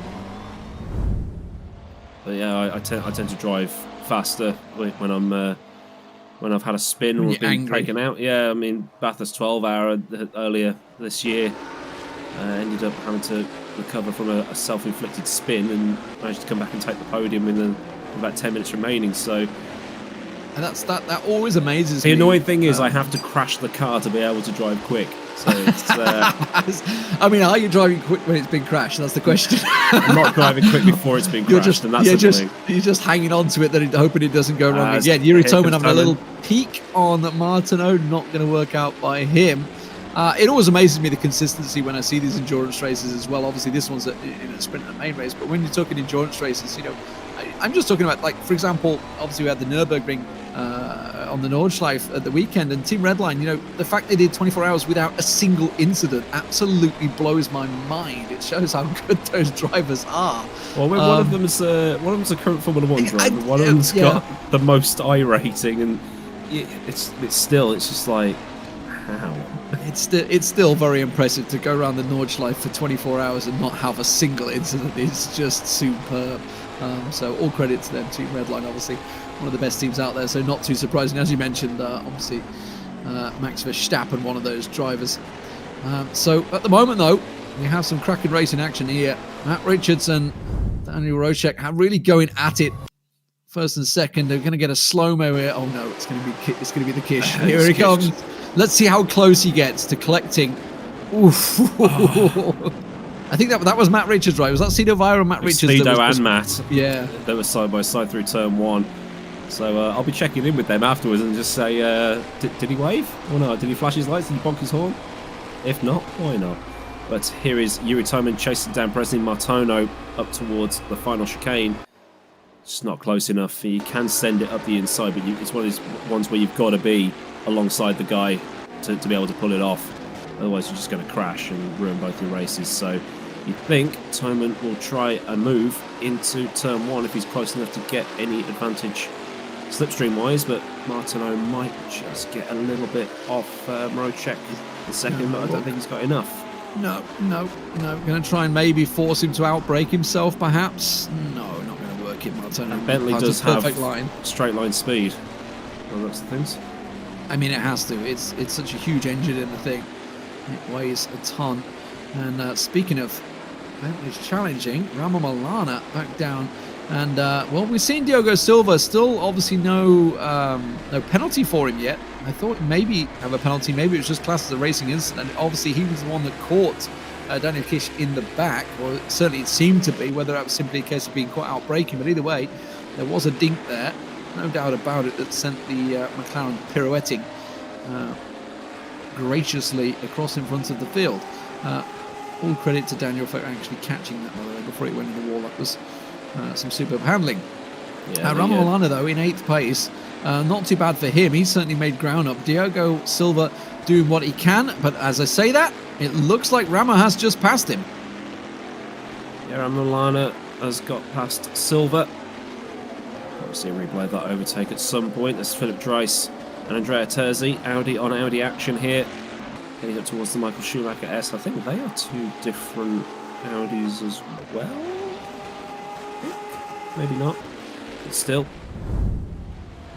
But yeah, I tend to drive faster when I've had a spin or been taken out. Yeah, I mean Bathurst 12 hour earlier this year, ended up having to recover from a self-inflicted spin and managed to come back and take the podium in about 10 minutes remaining. So. And that always amazes me. The annoying thing is I have to crash the car to be able to drive quick. So it's, I mean, are you driving quick when it's been crashed? That's the question. I'm not driving quick before it's been crashed, and that's you're just hanging on to it, hoping it doesn't go wrong again. Yuri Toman having a little peek on Martineau, not going to work out by him. It always amazes me the consistency when I see these endurance races as well. Obviously, this one's in a sprint and a main race, but when you're talking endurance races, you know, I'm just talking about, like, for example, obviously we had the Nürburgring on the Nordschleife at the weekend, and Team Redline, you know, the fact they did 24 hours without a single incident absolutely blows my mind. It shows how good those drivers are. Well, one of them's a current Formula 1 driver. One of them's got the most I rating, and it's just like, how? It's still very impressive to go around the Nordschleife for 24 hours and not have a single incident. It's just superb. So all credit to them. Team Redline, obviously one of the best teams out there, so not too surprising. As you mentioned, obviously Max Verstappen, one of those drivers. So at the moment, though, we have some cracking racing action here. Matt Richards and Daniel Rocek are really going at it. First and second, they're going to get a slow-mo here. Oh no, it's going to be the Kish. Here he comes. Let's see how close he gets to collecting. Oof. Oh. I think that was Matt Richards, right? Was that Cito Vire and Matt Richards? Cito and Matt. Yeah. They were side by side through turn 1. So I'll be checking in with them afterwards and just say, did he wave? Or no? Did he flash his lights? Did he bonk his horn? If not, why not? But here is Yuri Toman chasing down Presley Martono up towards the final chicane. It's not close enough. He can send it up the inside, but it's one of these ones where you've got to be alongside the guy to be able to pull it off. Otherwise, you're just going to crash and ruin both your races. So you think Toman will try a move into turn 1 if he's close enough to get any advantage slipstream-wise, but Martineau might just get a little bit off Mrozek the second, but I don't think he's got enough. No. Going to try and maybe force him to outbrake himself, perhaps. No, not going to work it, Martineau. And Bentley does have line. straight line speed. Well, that's the things. I mean, it has to. It's such a huge engine in the thing. It weighs a ton. And speaking of Bentley's challenging, Ramo Milana back down. And, well, we've seen Diogo Silva. Still, obviously, no penalty for him yet. I thought maybe have a penalty. Maybe it was just classed as a racing incident. Obviously, he was the one that caught Daniel Kish in the back. Or certainly it seemed to be, whether that was simply a case of being caught out braking. But either way, there was a dink there. No doubt about it, that sent the McLaren pirouetting graciously across in front of the field. All credit to Daniel for actually catching that, by the way, before he went in the wall. That was some superb handling. Yeah, Ramo Milana, though, in 8th place. Not too bad for him. He's certainly made ground up. Diogo Silva doing what he can, but as I say that, it looks like Ramo has just passed him. Yeah, Ramo Milana has got past Silva. Obviously a replay of that overtake at some point. There's Philip Dries and Andrea Terzi. Audi on Audi action here. Heading up towards the Michael Schumacher S. I think they are 2 different Audis as well. Maybe not. But still.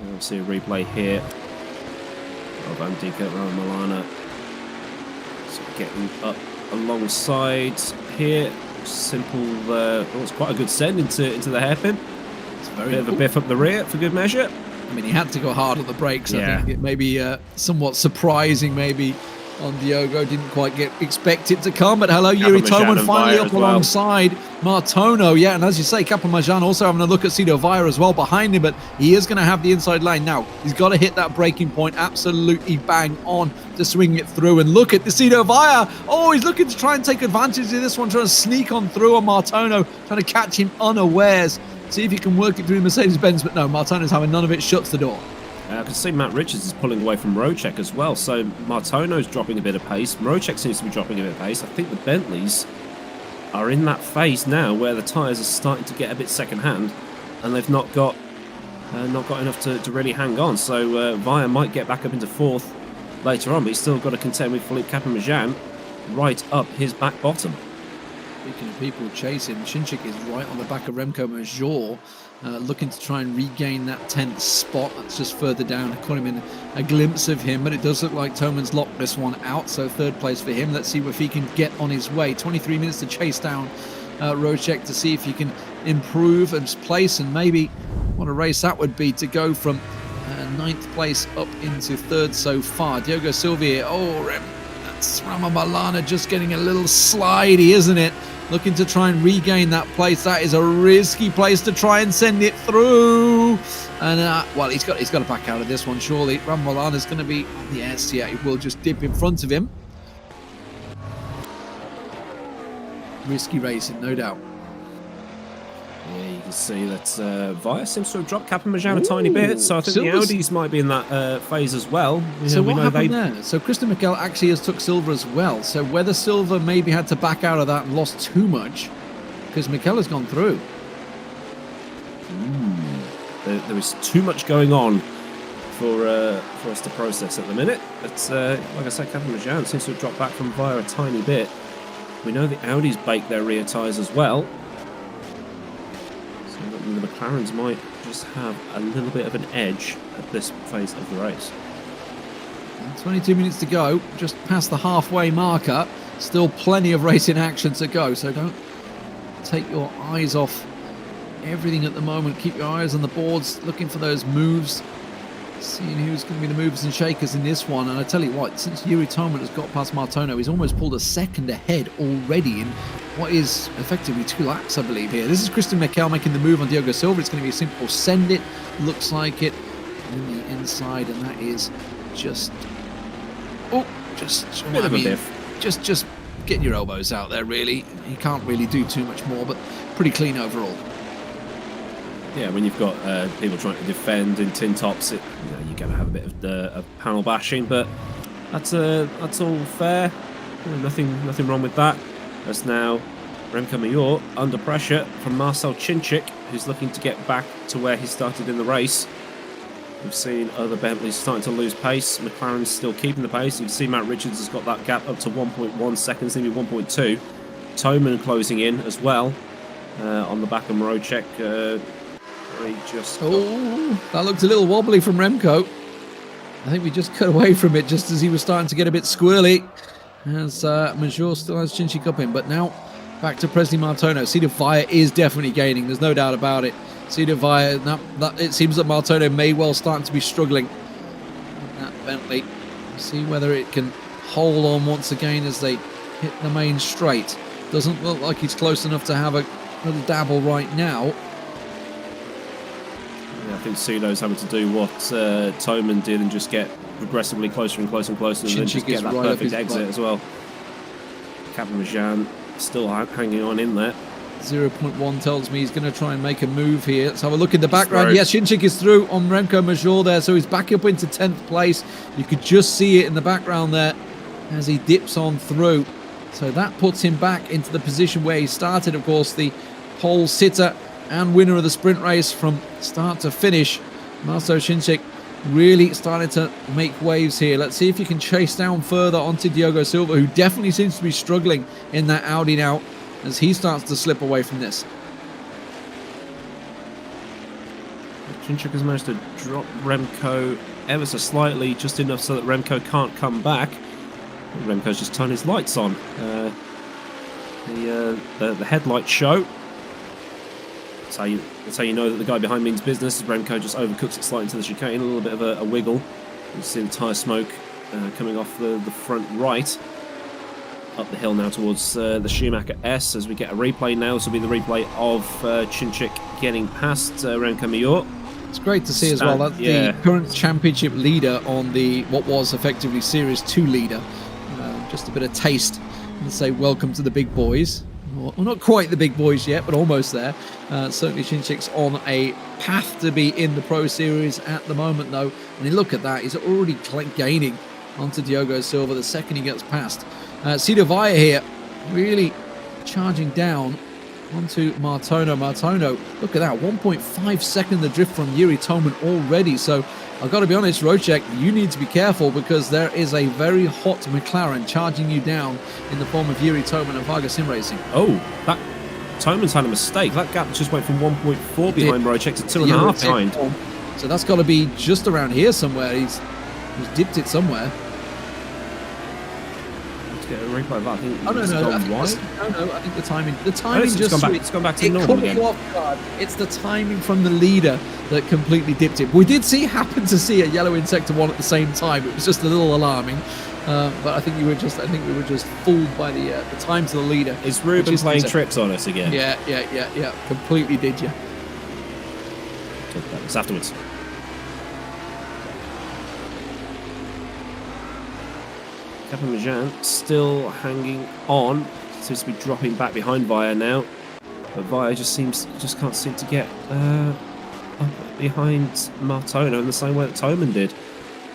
We'll see a replay here of Andika Ramo Milana. So getting up alongside here. Simple. It's quite a good send into the hairpin. Bit of a biff up the rear for good measure. I mean, he had to go hard on the brakes. I think it may be somewhat surprising, maybe, on Diogo. Didn't quite expect it to come. But hello, Yuri Toman finally up alongside Martono. Yeah, and as you say, Kapamajan also having a look at Cito Vire as well behind him. But he is going to have the inside lane. Now, he's got to hit that braking point absolutely bang on to swing it through. And look at the Cito Vire. Oh, he's looking to try and take advantage of this one, trying to sneak on through on Martono, trying to catch him unawares. See if he can work it through the Mercedes-Benz, but no, Martono's having none of it, shuts the door. I can see Matt Richards is pulling away from Mrozek as well, so Martono's dropping a bit of pace. Mrozek seems to be dropping a bit of pace. I think the Bentleys are in that phase now where the tyres are starting to get a bit second-hand, and they've not got enough to really hang on. So Vire might get back up into 4th later on, but he's still got to contend with Philippe Kapamajan right up his back bottom. Speaking of people chasing, Shinchik is right on the back of Remco Major, looking to try and regain that 10th spot. That's just further down. I caught him in a glimpse of him, but it does look like Toman's locked this one out, so 3rd place for him. Let's see if he can get on his way. 23 minutes to chase down Rocek to see if he can improve his place, and maybe what a race that would be to go from 9th place up into 3rd so far. Diogo Silva, that's Ramo Milana just getting a little slidey, isn't it? Looking to try and regain that place. That is a risky place to try and send it through. And, well, he's got to back out of this one, surely. Ramo Milana's going to be, yes, yeah, he will just dip in front of him. Risky racing, no doubt. Yeah, you can see that Vire seems to have dropped Kapamajan a tiny bit, so I think the Audis might be in that phase as well. So what happened there? So Christian Mikel actually has took Silva as well, so whether Silva maybe had to back out of that and lost too much, because Mikel has gone through. There is too much going on for us to process at the minute. But like I said, Kapamajan seems to have dropped back from Vire a tiny bit. We know the Audis bake their rear tyres as well. The McLarens might just have a little bit of an edge at this phase of the race. 22 minutes to go, just past the halfway marker. Still plenty of racing action to go, so don't take your eyes off everything at the moment. Keep your eyes on the boards, looking for those moves, seeing who's going to be the movers and shakers in this one. And I tell you what, since Yuri Toman has got past Martono, he's almost pulled a second ahead already in what is effectively 2 laps, I believe, here. This is Christian Mikel making the move on Diogo Silva. It's going to be a simple send it, looks like it, in the inside, and that is just just getting your elbows out there, really. You can't really do too much more, but pretty clean overall. Yeah, when you've got people trying to defend in tin tops, you're going to have a bit of panel bashing, but that's all fair. Nothing wrong with that. As now Remco Major under pressure from Marcel Chinchik, who's looking to get back to where he started in the race. We've seen other Bentleys starting to lose pace. McLaren's still keeping the pace. You can see Matt Richards has got that gap up to 1.1 seconds, maybe 1.2. Toman closing in as well on the back of Marocek. That looked a little wobbly from Remco. I think we just cut away from it just as he was starting to get a bit squirrely. As Major still has Chinchik up in, but now back to Presley Martono. Cedar Vire is definitely gaining. There's no doubt about it. Cedar Vire, it seems that Martono may well start to be struggling. That Bentley, see whether it can hold on once again as they hit the main straight. Doesn't look like he's close enough to have a little dabble right now. Yeah, I think Pseudo's having to do what Toman did and just get progressively closer and closer and closer, and then just get that perfect exit as well. Captain Majan still hanging on in there. 0.1 tells me he's going to try and make a move here. Let's have a look in the background. Yes, Chinchik is through on Remco Major there, so he's back up into 10th place. You could just see it in the background there as he dips on through. So that puts him back into the position where he started. Of course, the pole sitter and winner of the sprint race from start to finish. Marcel Chinchik really started to make waves here. Let's see if he can chase down further onto Diogo Silva, who definitely seems to be struggling in that Audi now, as he starts to slip away from this. Chinchik has managed to drop Remco ever so slightly, just enough so that Remco can't come back. Remco's just turned his lights on. The headlights show. That's how you know that the guy behind means business. Remco just overcooks it slightly into the chicane, a little bit of a wiggle. You see the tyre smoke coming off the front right. Up the hill now towards the Schumacher S as we get a replay now. This will be the replay of Chinchik getting past Remco Major. It's great to see as well. That's the current championship leader on the what was effectively Series 2 leader. Just a bit of taste and say welcome to the big boys. Well, not quite the big boys yet, but almost there. Certainly Chinchik's on a path to be in the Pro Series at the moment, though. And you look at that, he's already gaining onto Diogo Silva the second he gets past. Cedar Vire here, really charging down onto Martono. Martono, look at that, 1.5 second the drift from Yuri Toman already. So I've got to be honest, Rocek, you need to be careful because there is a very hot McLaren charging you down in the form of Yuri Toman and Varga Sim Racing. Oh, that Toman's had a mistake. That gap just went from 1.4 behind Rocek to 2.5 behind. So that's got to be just around here somewhere. He's dipped it somewhere. Get a replay of that. I think I think the timing just it's gone back to normal again. It's the timing from the leader that completely dipped it. We did happen to see a yellow in sector 1 at the same time. It was just a little alarming, but I think we were just fooled by the times of the leader. Is Ruben playing tricks on us again? Yeah. Completely did you. Talk about this afterwards. Captain Majan still hanging on. Seems to be dropping back behind Vire now. But Vire just can't seem to get up behind Martono in the same way that Toman did.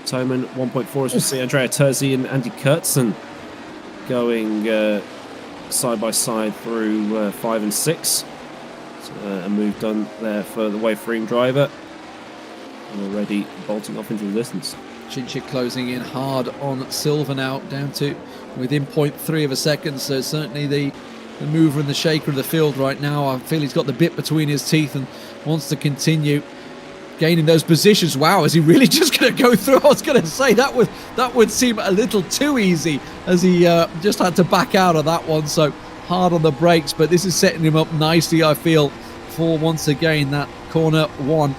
Toman 1.4 as we see Andrea Terzi and Andy Kurtzen going side by side through 5 and 6. So, a move done there for the wave freeing driver. And already bolting off into the distance. Chinchik closing in hard on Silva now, down to within 0.3 of a second. So certainly the mover and the shaker of the field right now. I feel he's got the bit between his teeth and wants to continue gaining those positions. Wow, is he really just going to go through? I was going to say that would seem a little too easy as he just had to back out of that one. So hard on the brakes, but this is setting him up nicely, I feel, for once again that corner 1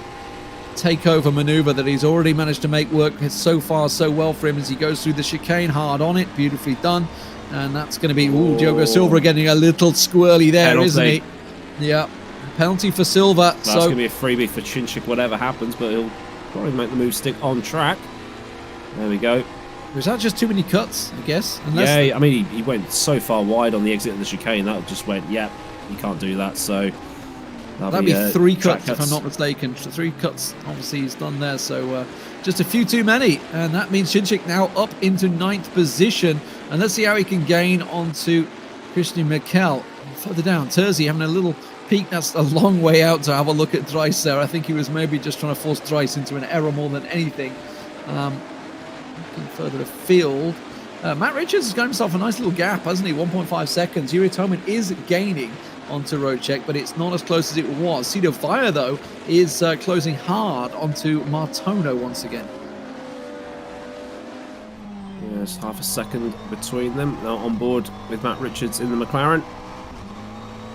takeover maneuver that he's already managed to make work so far so well for him as he goes through the chicane. Hard on it, beautifully done. And that's going to be Diogo Silva getting a little squirrely there, penalty. Isn't he? Yeah, penalty for Silva. That's going to be a freebie for Chinchik, whatever happens, but he'll probably make the move stick on track. There we go. Was that just too many cuts, I guess? Yeah, I mean, he went so far wide on the exit of the chicane, that just went, yeah, you can't do that, so... That'd be 3 cuts, if I'm not mistaken. 3 cuts, obviously, he's done there. So just a few too many. And that means Chinchik now up into 9th position And let's see how he can gain onto Christian Mikel. Further down, Terzi having a little peek. That's a long way out to have a look at Dries there. I think he was maybe just trying to force Dries into an error more than anything. Looking further afield. Matt Richards has got himself a nice little gap, hasn't he? 1.5 seconds. Yuri Toman is gaining onto Rocek, but it's not as close as it was. Cedar Vire, though, is closing hard onto Martono once again. Yes, half a second between them. Now on board with Matt Richards in the McLaren.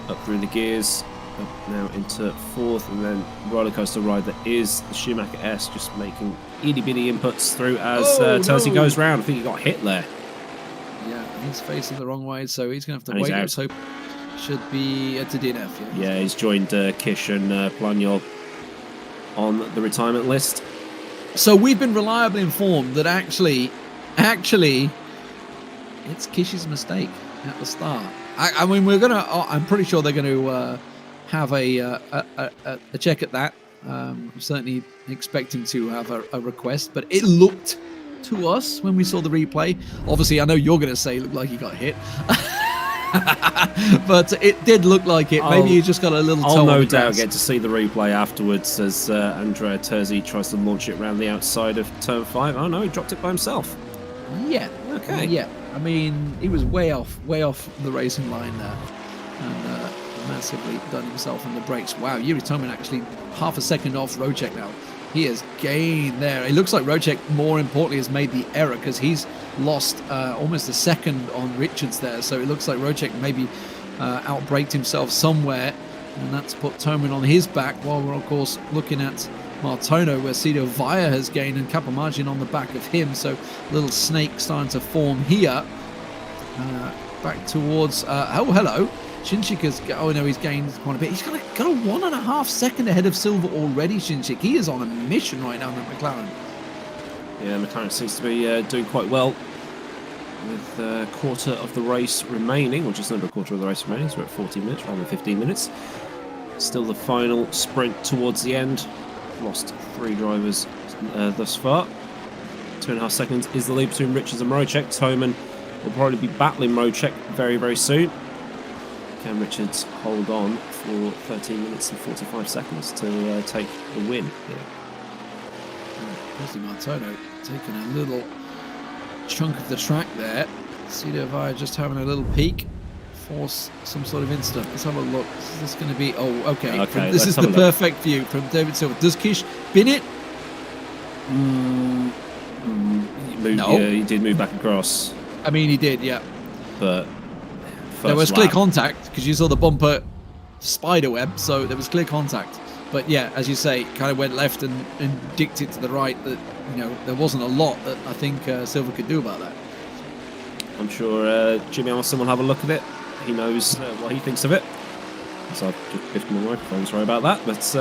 Up through the gears, up now into fourth, and then roller coaster ride that is the Schumacher S, just making itty bitty inputs through as Terzi goes round. I think he got hit there. Yeah, he's facing the wrong way, so he's going to have to And wait. he's out. Let's hope should be to DNF. Yeah, he's joined Kish and Planyol on the retirement list. So we've been reliably informed that actually, it's Kish's mistake at the start. I mean, we're gonna. I'm pretty sure they're going to have a check at that. I'm certainly expecting to have a request, but it looked to us when we saw the replay. Obviously, I know you're going to say it looked like he got hit, but it did look like it. Maybe he just got a little. I'll no doubt get to see the replay afterwards as Andrea Terzi tries to launch it around the outside of turn 5. Oh no, he dropped it by himself. Yeah. Okay. Yeah. I mean, he was way off the racing line there, and massively done himself on the brakes. Wow, Yuri Toman actually half a second off Rocek now. He has gained there. It looks like Rocek, more importantly, has made the error because he's lost almost a second on Richards there. So it looks like Rocek maybe outbraked himself somewhere, and that's put Toman on his back, while we're, of course, looking at Martono, where Cedar Vire has gained, and Capomaggi on the back of him. So little snake starting to form here. Back towards... oh, hello. Shinchik has... Oh, no, he's gained quite a bit. He's got a 1.5 second ahead of Silver already, Shinchik. He is on a mission right now in McLaren. Yeah, McLaren seems to be doing quite well with a quarter of the race remaining, or just under a quarter of the race remaining. So we're at 14 minutes rather than 15 minutes. Still the final sprint towards the end. Lost 3 drivers thus far. 2.5 seconds is the lead between Richards and Rocek. Toman will probably be battling Rocek very, very soon. Can Richards hold on for 13 minutes and 45 seconds to take the win here? Martono taking a little chunk of the track there. Cedar Vire just having a little peek. Force some sort of incident. Let's have a look. Is this going to be... Oh, okay. This is the perfect view from David Silver. Does Kish bin it? No. Yeah, he did move back across. I mean, he did, yeah. But there was clear contact because you saw the bumper spider web, so there was clear contact. But yeah, as you say, kind of went left and dicked it to the right. That, you know, there wasn't a lot that I think Silver could do about that. I'm sure Jimmy Allison will have a look at it. He knows what he thinks of it. So I've just biffed my microphone, sorry about that. But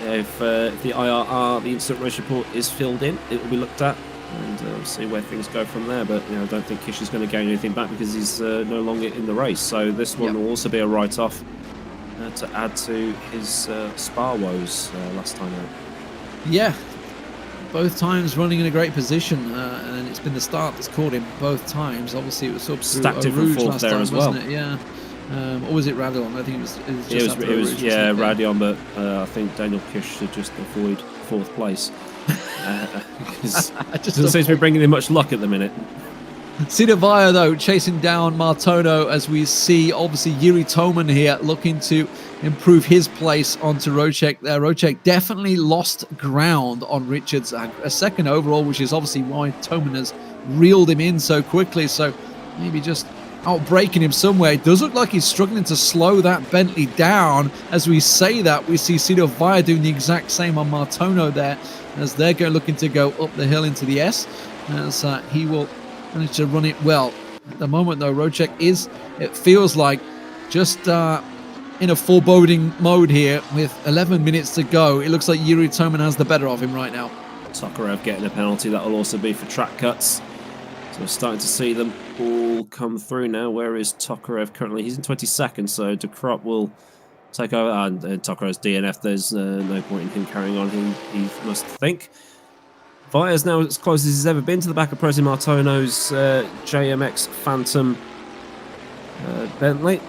yeah, if the IRR, the Instant Race Report, is filled in, it will be looked at, and we'll see where things go from there. But you know, I don't think Kish is going to gain anything back because he's no longer in the race. So this one will also be a write-off to add to his Spa woes last time out. Yeah. Both times running in a great position, and it's been the start that's caught him both times. Obviously, it was sort of stacked it from fourth there as well, wasn't it? Yeah. Or was it Radion? I think it was just it was yeah, Radion, but I think Daniel Kish should just avoid 4th place. Because it doesn't seem to be bringing him much luck at the minute. Cedar Vire, though, chasing down Martono, as we see, obviously, Yuri Toman here looking to improve his place onto Rocek there. Rocek definitely lost ground on Richards, a second overall, which is obviously why Toman has reeled him in so quickly. So maybe just outbreaking him somewhere. It does look like he's struggling to slow that Bentley down. As we say that, we see Cedar Vire doing the exact same on Martono there, as they're looking to go up the hill into the S, as he will manage to run it well. At the moment, though, Rocek is, it feels like, just in a foreboding mode here with 11 minutes to go. It looks like Yuri Toman has the better of him right now. Tokarev getting a penalty. That will also be for track cuts. So we're starting to see them all come through now. Where is Tokarev currently? He's in 22nd, so De Krop will take over. And Tokarev's DNF. There's no point in him carrying on, he must think. Vaya's now as close as he's ever been to the back of Prezi Martono's JMX Phantom Bentley.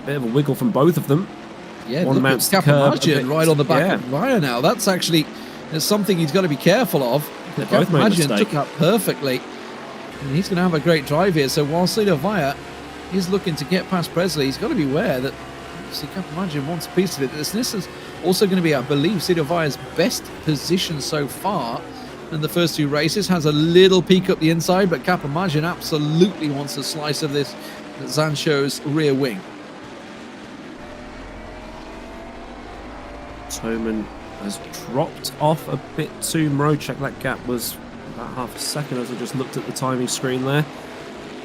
Bit of a wiggle from both of them. Yeah, one look at Capamagin right on the back of Vaya now. That's actually something he's got to be careful of. Capamagin took that perfectly. And he's going to have a great drive here. So while Cedar Vaya is looking to get past Presley, he's got to be aware that Capamagin wants a piece of it. This is also going to be, I believe, Cedar Vaya's best position so far in the first 2 races. Has a little peek up the inside, but Capamagin absolutely wants a slice of this Zancho's rear wing. Toman has dropped off a bit too. Mrocek, that gap was about half a second as I just looked at the timing screen there.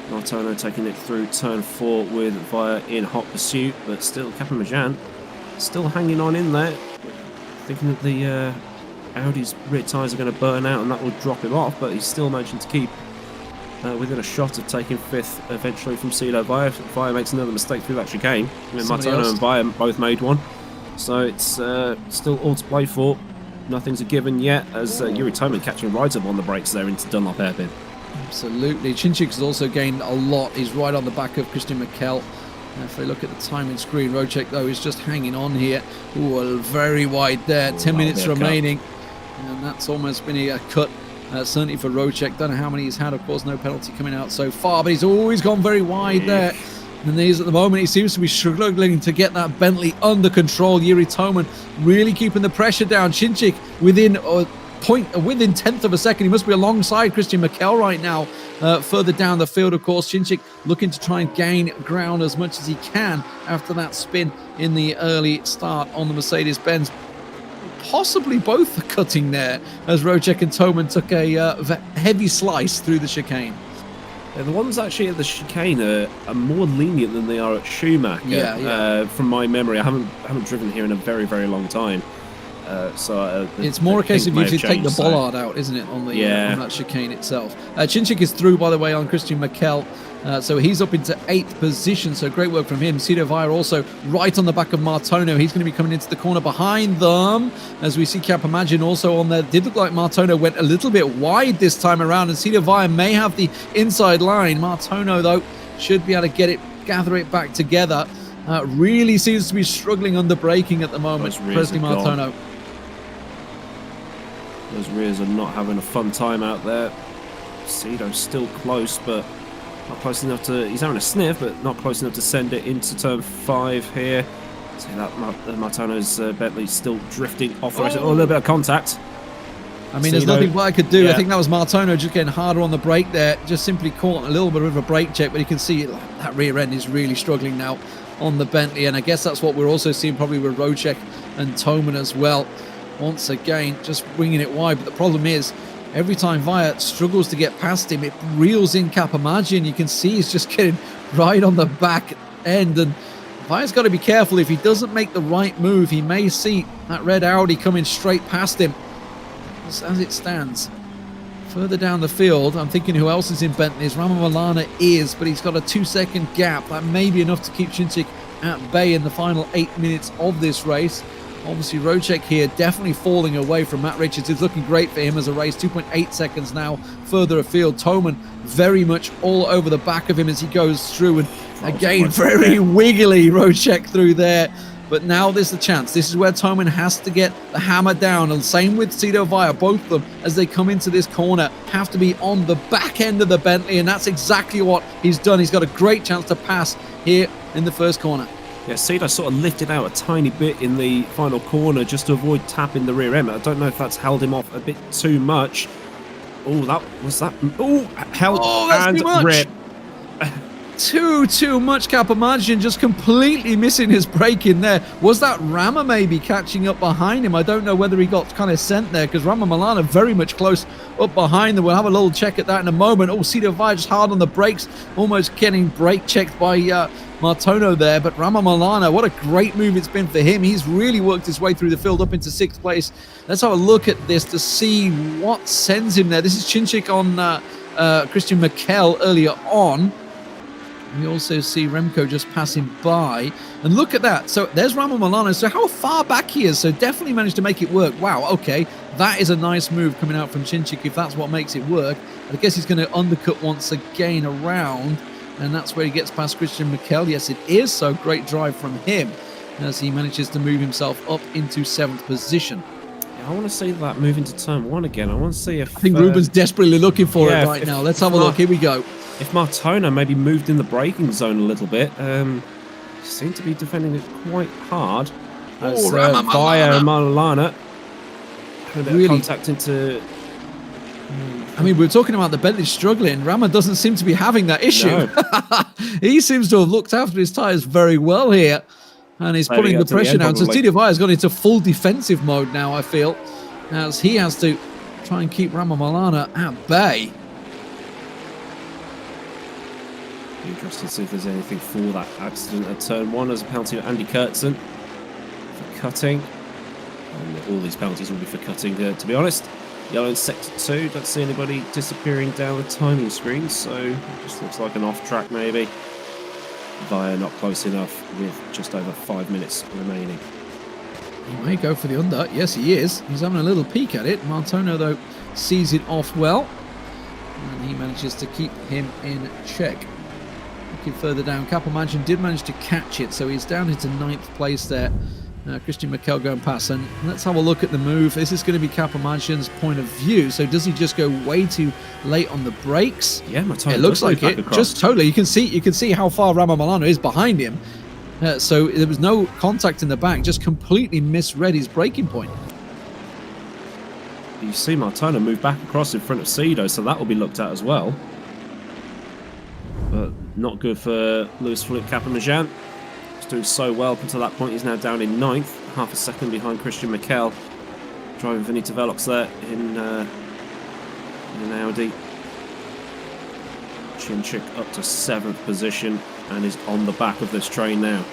Martono taking it through turn 4 with Vaya in hot pursuit, but still Capamagin still hanging on in there, thinking that the Audi's rear tyres are going to burn out and that will drop him off, but he's still managing to keep within a shot of taking 5th eventually from Cedar Vaya. Vaya makes another mistake through that chicane. I mean, Martono and Vaya both made one. So it's still all to play for. Nothing's a given yet, as Yuri Toman catching right up on the brakes there into Dunlop Hairpin. Absolutely. Chinchik has also gained a lot. He's right on the back of Christian Mikel. If they look at the timing screen, Rocek, though, is just hanging on here. Ooh, very wide there. 10 minutes remaining. And that's almost been a cut, certainly for Rocek. Don't know how many he's had. Of course, no penalty coming out so far, but he's always gone very wide there. And at the moment, he seems to be struggling to get that Bentley under control. Yuri Toman really keeping the pressure down. Chinchik within within 10th of a second. He must be alongside Christian Mikel right now. Further down the field, of course, Chinchik looking to try and gain ground as much as he can after that spin in the early start on the Mercedes-Benz. Possibly both are cutting there as Rocek and Toman took a heavy slice through the chicane. Yeah, the ones actually at the chicane are more lenient than they are at Schumacher. From my memory, I haven't driven here in a very, very long time. It's more a case of you take the bollard out, isn't it, on the on that chicane itself. Chinchik is through, by the way, on Christian Mikel. So he's up into 8th position, so great work from him. Cedar Vaya also right on the back of Martono. He's going to be coming into the corner behind them, as we see Capamagin also on there. Did look like Martono went a little bit wide this time around, and Cedar Vaya may have the inside line. Martono, though, should be able to gather it back together. Really seems to be struggling under braking at the moment, Presley Martono. Those rears are not having a fun time out there. Cedo's still close, but not close enough to... He's having a sniff, but not close enough to send it into turn 5 here. See that Martono's Bentley still drifting off the race. Oh, a little bit of contact. I mean, there's nothing I could do. Yeah. I think that was Martono just getting harder on the brake there. Just simply caught a little bit of a brake check, but you can see that rear end is really struggling now on the Bentley. And I guess that's what we're also seeing probably with Rocek and Toman as well. Once again, just bringing it wide. But the problem is, every time Vaya struggles to get past him, it reels in Capamagin. You can see he's just getting right on the back end. And Vaya's got to be careful. If he doesn't make the right move, he may see that red Audi coming straight past him. As it stands, further down the field, I'm thinking who else is in Bentley's. Rama Milana is, but he's got a 2-second gap. That may be enough to keep Chinchik at bay in the final 8 minutes of this race. Obviously, Rocek here definitely falling away from Matt Richards. It's looking great for him as a race. 2.8 seconds now further afield. Toman very much all over the back of him as he goes through. And again, very wiggly Rocek through there. But now there's the chance. This is where Toman has to get the hammer down. And same with Cedar Vaya. Both of them, as they come into this corner, have to be on the back end of the Bentley. And that's exactly what he's done. He's got a great chance to pass here in the first corner. Yeah, Cedar sort of lifted out a tiny bit in the final corner just to avoid tapping the rear end. I don't know if that's held him off a bit too much. Oh, that was that. Oh, held and rip. Too much. Capamagin just completely missing his brake in there. Was that Rama maybe catching up behind him? I don't know whether he got kind of sent there, because Rama Milana very much close up behind them. We'll have a little check at that in a moment. Oh, Cedar Vaya just hard on the brakes, almost getting brake checked by Martono there. But Rama Milana, what a great move it's been for him. He's really worked his way through the field up into 6th place. Let's have a look at this to see what sends him there. This is Chinchik on Christian Mikel earlier on. We also see Remco just passing by. And look at that. So there's Ramo Milano. So how far back he is. So definitely managed to make it work. Wow, okay. That is a nice move coming out from Chinchik if that's what makes it work. I guess he's going to undercut once again around. And that's where he gets past Christian Mikel. Yes, it is. So great drive from him as he manages to move himself up into 7th position. I want to see that move into turn 1 again. I want to see if... I think Ruben's desperately looking for it right now. Let's have a look. Here we go. If Martona maybe moved in the braking zone a little bit, seemed to be defending it quite hard. As via Milana had a bit of contact into... I mean, we were talking about the Bentley struggling. Rama doesn't seem to be having that issue. No. He seems to have looked after his tyres very well here. And he's putting the pressure down. So Tidevaya has gone into full defensive mode now, I feel, as he has to try and keep Rama Milana at bay. Interesting to see if there's anything for that accident at turn 1 as a penalty to Andy Kurtzen for cutting. And all these penalties will be for cutting, to be honest. Yellow in sector 2, don't see anybody disappearing down the timing screen, so it just looks like an off-track maybe. Via not close enough with just over 5 minutes remaining. He may go for the under. Yes, he is. He's having a little peek at it. Martono, though, sees it off well. And he manages to keep him in check. Looking further down, Capelmagin did manage to catch it, so he's down into 9th place there. Christian Mikel going past, and let's have a look at the move. This is going to be Capelmagin's point of view. So does he just go way too late on the brakes? Yeah, it looks like it. Just totally. You can see how far Ramo Milano is behind him. So there was no contact in the back. Just completely misread his braking point. You see Martona move back across in front of Cedo, so that will be looked at as well. But not good for Louis-Philippe Capelmagin. Doing so well up until that point. He's now down in 9th, half a second behind Christian Mikel. Driving Vinita Velox there in an Audi. Chinchik up to 7th position and is on the back of this train now.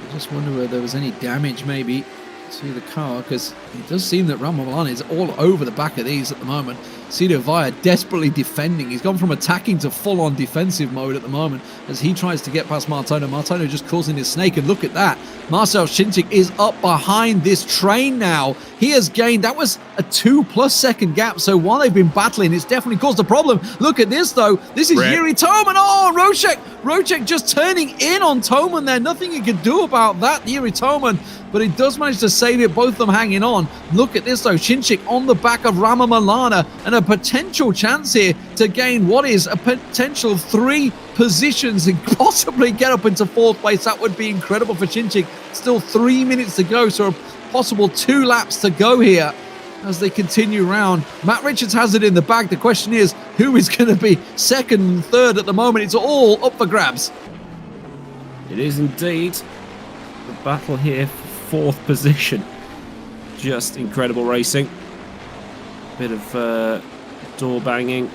I just wonder whether there was any damage maybe to the car, because it does seem that Ramo Milano is all over the back of these at the moment. Tidevaya desperately defending. He's gone from attacking to full-on defensive mode at the moment as he tries to get past Martona. Martona just causing his snake, and look at that. Marcel Chinchik is up behind this train now. He has gained, that was a 2+ second gap, so while they've been battling, it's definitely caused a problem. Look at this though. This is Yuri Toman. Oh, Rocek just turning in on Toman there. Nothing he could do about that, Yuri Toman, but he does manage to save it, both of them hanging on. Look at this though, Chinchik on the back of Ramo Milana, and a potential chance here to gain what is a potential 3 positions and possibly get up into 4th place. That would be incredible for Chinchik. Still 3 minutes to go, so a possible 2 laps to go here as they continue round. Matt Richards has it in the bag. The question is, who is going to be 2nd and 3rd at the moment? It's all up for grabs. It is indeed the battle here for 4th position. Just incredible racing. Bit of door banging.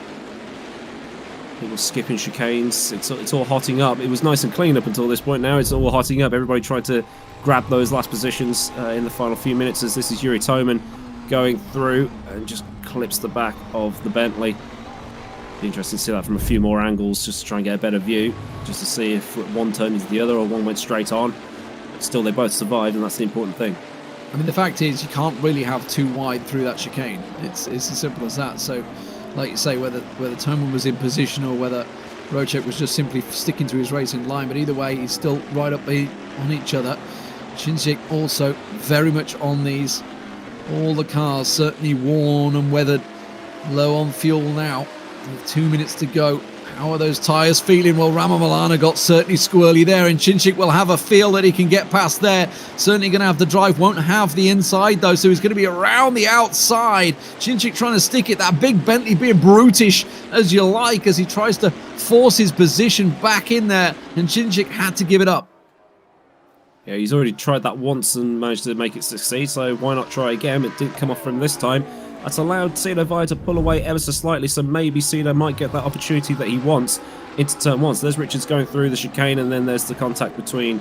People skipping chicanes. It's all hotting up. It was nice and clean up until this point. Now it's all hotting up. Everybody trying to grab those last positions in the final few minutes, as this is Yuri Toman going through and just clips the back of the Bentley. Be interesting to see that from a few more angles, just to try and get a better view, just to see if one turned into the other or one went straight on. But still, they both survived, and that's the important thing. I mean, the fact is, you can't really have too wide through that chicane. It's as simple as that. So, like you say, whether Toman was in position or whether Rocek was just simply sticking to his racing line, but either way, he's still right up on each other. Chinchik also very much on these. All the cars certainly worn and weathered, low on fuel now. With 2 minutes to go. How are those tyres feeling? Well, Ramo Milana got certainly squirrely there, and Chinchik will have a feel that he can get past there. Certainly going to have the drive, won't have the inside though, so he's going to be around the outside. Chinchik trying to stick it, that big Bentley being brutish as you like, as he tries to force his position back in there, and Chinchik had to give it up. Yeah, he's already tried that once and managed to make it succeed, so why not try again? It didn't come off from this time. That's allowed Tidevaya to pull away ever so slightly, so maybe Cedo might get that opportunity that he wants into turn 1. So there's Richards going through the chicane, and then there's the contact between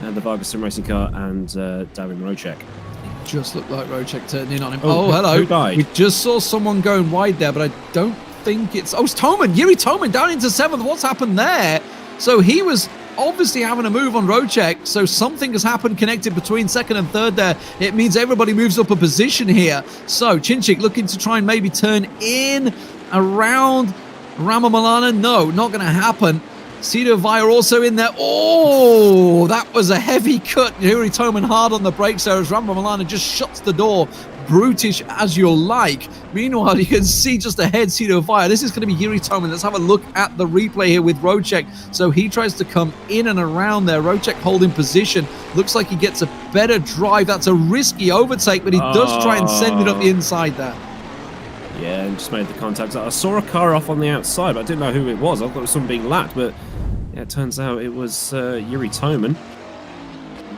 the Vargas Sim Racing car and Darren Rocek. It just looked like Rocek turned in on him. Oh, hello. Who died? We just saw someone going wide there, but I don't think it's Toman, Yuri Toman down into 7th. What's happened there? So he was obviously having a move on Rocek, so something has happened connected between 2nd and 3rd there. It means everybody moves up a position here. So Chinchik looking to try and maybe turn in around Rama Milana. No, not going to happen. Cedar Vire also in there. Oh, that was a heavy cut. Yuri Toman hard on the brakes there as Rama Milana just shuts the door. Brutish as you like. Meanwhile, you can see just ahead Cedar Vire. This is going to be Yuri Toman. Let's have a look at the replay here with Rocek. So he tries to come in and around there. Rocek holding position. Looks like he gets a better drive. That's a risky overtake, but he does try and send it up the inside there. Yeah, and just made the contact. I saw a car off on the outside, but I didn't know who it was. I thought it was someone being lapped, but yeah, it turns out it was Yuri Toman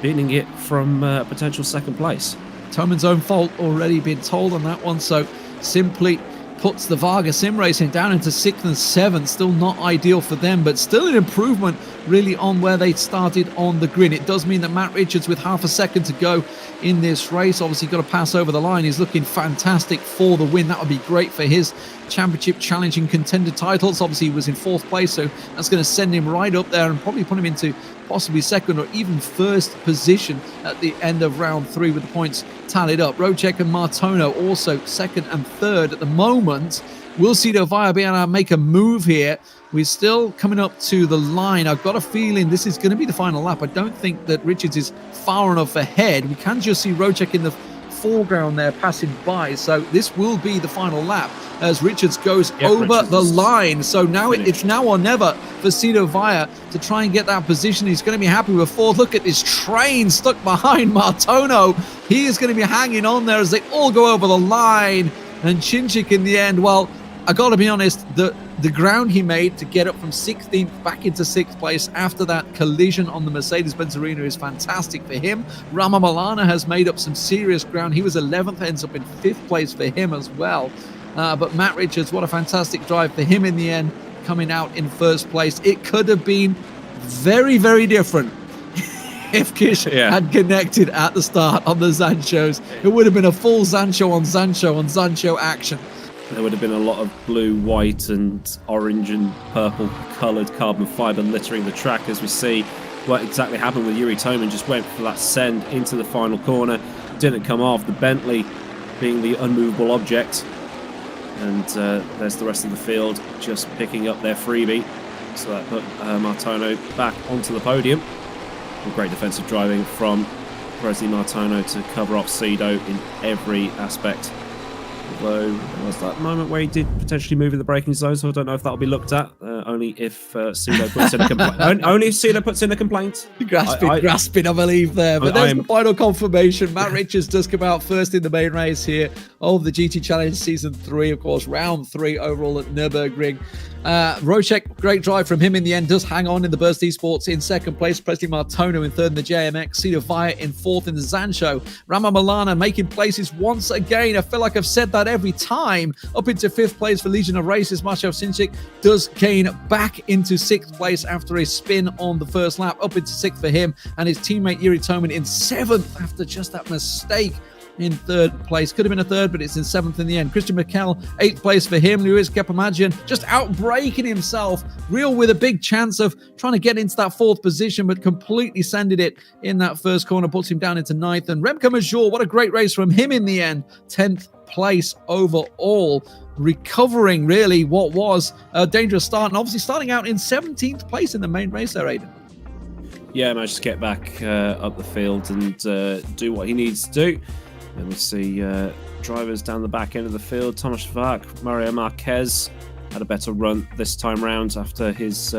beating it from potential 2nd place. Toman's own fault, already been told on that one, so simply puts the Varga Sim Racing down into 6th and 7th. Still not ideal for them, but still an improvement really on where they started on the grid. It does mean that Matt Richards, with half a second to go in this race, obviously got to pass over the line. He's looking fantastic for the win. That would be great for his championship challenging contender titles. Obviously he was in 4th place, so that's going to send him right up there and probably put him into possibly 2nd or even 1st position at the end of round 3 with the points tallied up. Rocek and Martono also 2nd and 3rd at the moment. Will Cedar Vire be able to make a move here? We're still coming up to the line. I've got a feeling this is going to be the final lap. I don't think that Richards is far enough ahead. We can just see Rocek in the foreground there passing by. So this will be the final lap as Richards goes over Richards the line. So now it's now or never for Cedar Vire to try and get that position. He's going to be happy with 4th. Look at this train stuck behind Martono. He is going to be hanging on there as they all go over the line. And Chinchik in the end, well, I got to be honest, the ground he made to get up from 16th back into 6th place after that collision on the Mercedes-Benz Arena is fantastic for him. Rama Milana has made up some serious ground. He was 11th, ends up in 5th place for him as well. But Matt Richards, what a fantastic drive for him in the end, coming out in 1st place. It could have been very, very different if Kish had connected at the start on the Zanchos. It would have been a full Zancho on Zancho action. There would have been a lot of blue, white, and orange and purple coloured carbon fibre littering the track, as we see what exactly happened with Yuri Toman. Just went for that send into the final corner, didn't come off. The Bentley being the unmovable object, and there's the rest of the field just picking up their freebie. So that put Martono back onto the podium. And great defensive driving from Presley Martono to cover off Cedo in every aspect. Although there was that moment where he did potentially move in the braking zone, so I don't know if that'll be looked at. Only if Cedo puts in a complaint. Only if Cedo puts in a complaint. Grasping, I believe there. But there's the final confirmation. Matt Richards does come out 1st in the main race here of the GT Challenge Season 3, of course, round 3 overall at Nürburgring. Rocek, great drive from him in the end, does hang on in the Burst Esports in 2nd place. Presley Martono in 3rd in the JMX. Cedar Vire in 4th in the Zancho. Rama Milana making places once again. I feel like I've said that every time. Up into 5th place for Legion of Races. Marshall Sinchik does gain back into 6th place after a spin on the 1st lap. Up into 6th for him, and his teammate Yuri Toman in 7th after just that mistake in 3rd place. Could have been a 3rd, but it's in 7th in the end. Christian McKell, 8th place for him. Luis Capamagian just outbraking himself. Real with a big chance of trying to get into that 4th position, but completely sended it in that 1st corner. Puts him down into 9th. And Remco Major, what a great race from him in the end. 10th place overall. Recovering really what was a dangerous start. And obviously starting out in 17th place in the main race there, Aidan. Yeah, managed to get back up the field and do what he needs to do. And we see drivers down the back end of the field. Thomas Schwark, Mario Marquez had a better run this time round after his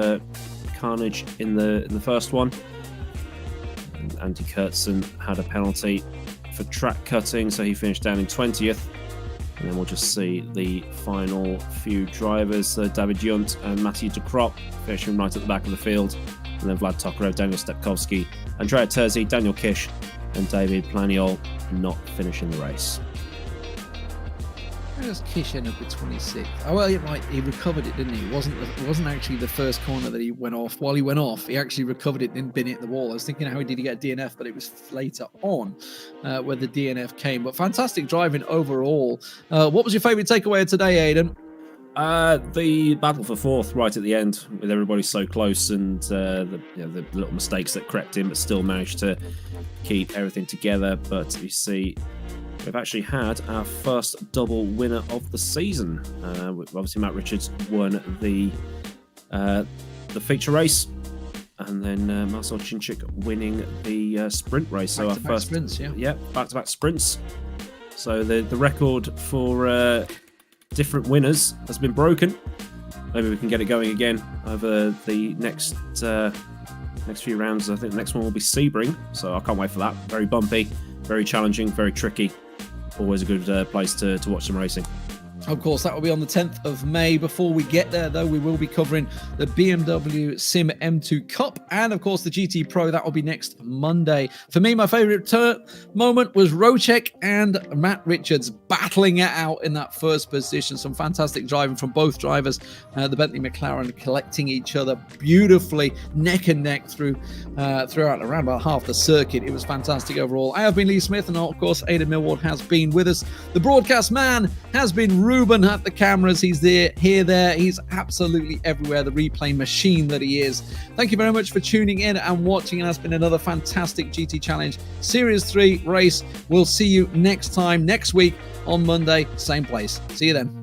carnage in the first one. And Andy Kurtzen had a penalty for track cutting, so he finished down in 20th. And then we'll just see the final few drivers, David Junt and Matthew de Krop finishing right at the back of the field. And then Vlad Tokarov, Daniel Stepkowski, Andrea Terzi, Daniel Kish, and David Planiol not finishing the race. Where does Kish end up with 26th? Oh, well, right, he recovered it, didn't he? It wasn't actually the first corner that he went off. While he went off, he actually recovered it and didn't bin it in the wall. I was thinking, how did he get a DNF? But it was later on where the DNF came. But fantastic driving overall. What was your favourite takeaway of today, Aidan? The battle for fourth right at the end, with everybody so close, and the little mistakes that crept in, but still managed to keep everything together. But you see, we've actually had our first double winner of the season. Obviously, Matt Richards won the feature race, and then Marcel Chinchik winning the sprint race. So our first sprints, back-to-back sprints. So the record for different winners has been broken. Maybe we can get it going again over the next few rounds. I think the next one will be Sebring, so I can't wait for that. Very bumpy, very challenging, very tricky. Always a good place to watch some racing. Of course, that will be on the 10th of May. Before we get there, though, we will be covering the BMW Sim M2 Cup and, of course, the GT Pro. That will be next Monday. For me, my favourite moment was Rocek and Matt Richards battling it out in that first position. Some fantastic driving from both drivers. The Bentley McLaren collecting each other beautifully, neck and neck throughout around about half the circuit. It was fantastic overall. I have been Lee Smith, and, of course, Aidan Millward has been with us. The broadcast man has been Ruben at the cameras. He's there, there. He's absolutely everywhere, the replay machine that he is. Thank you very much for tuning in and watching. And that's been another fantastic GT Challenge Series 3 race. We'll see you next time, next week on Monday, same place. See you then.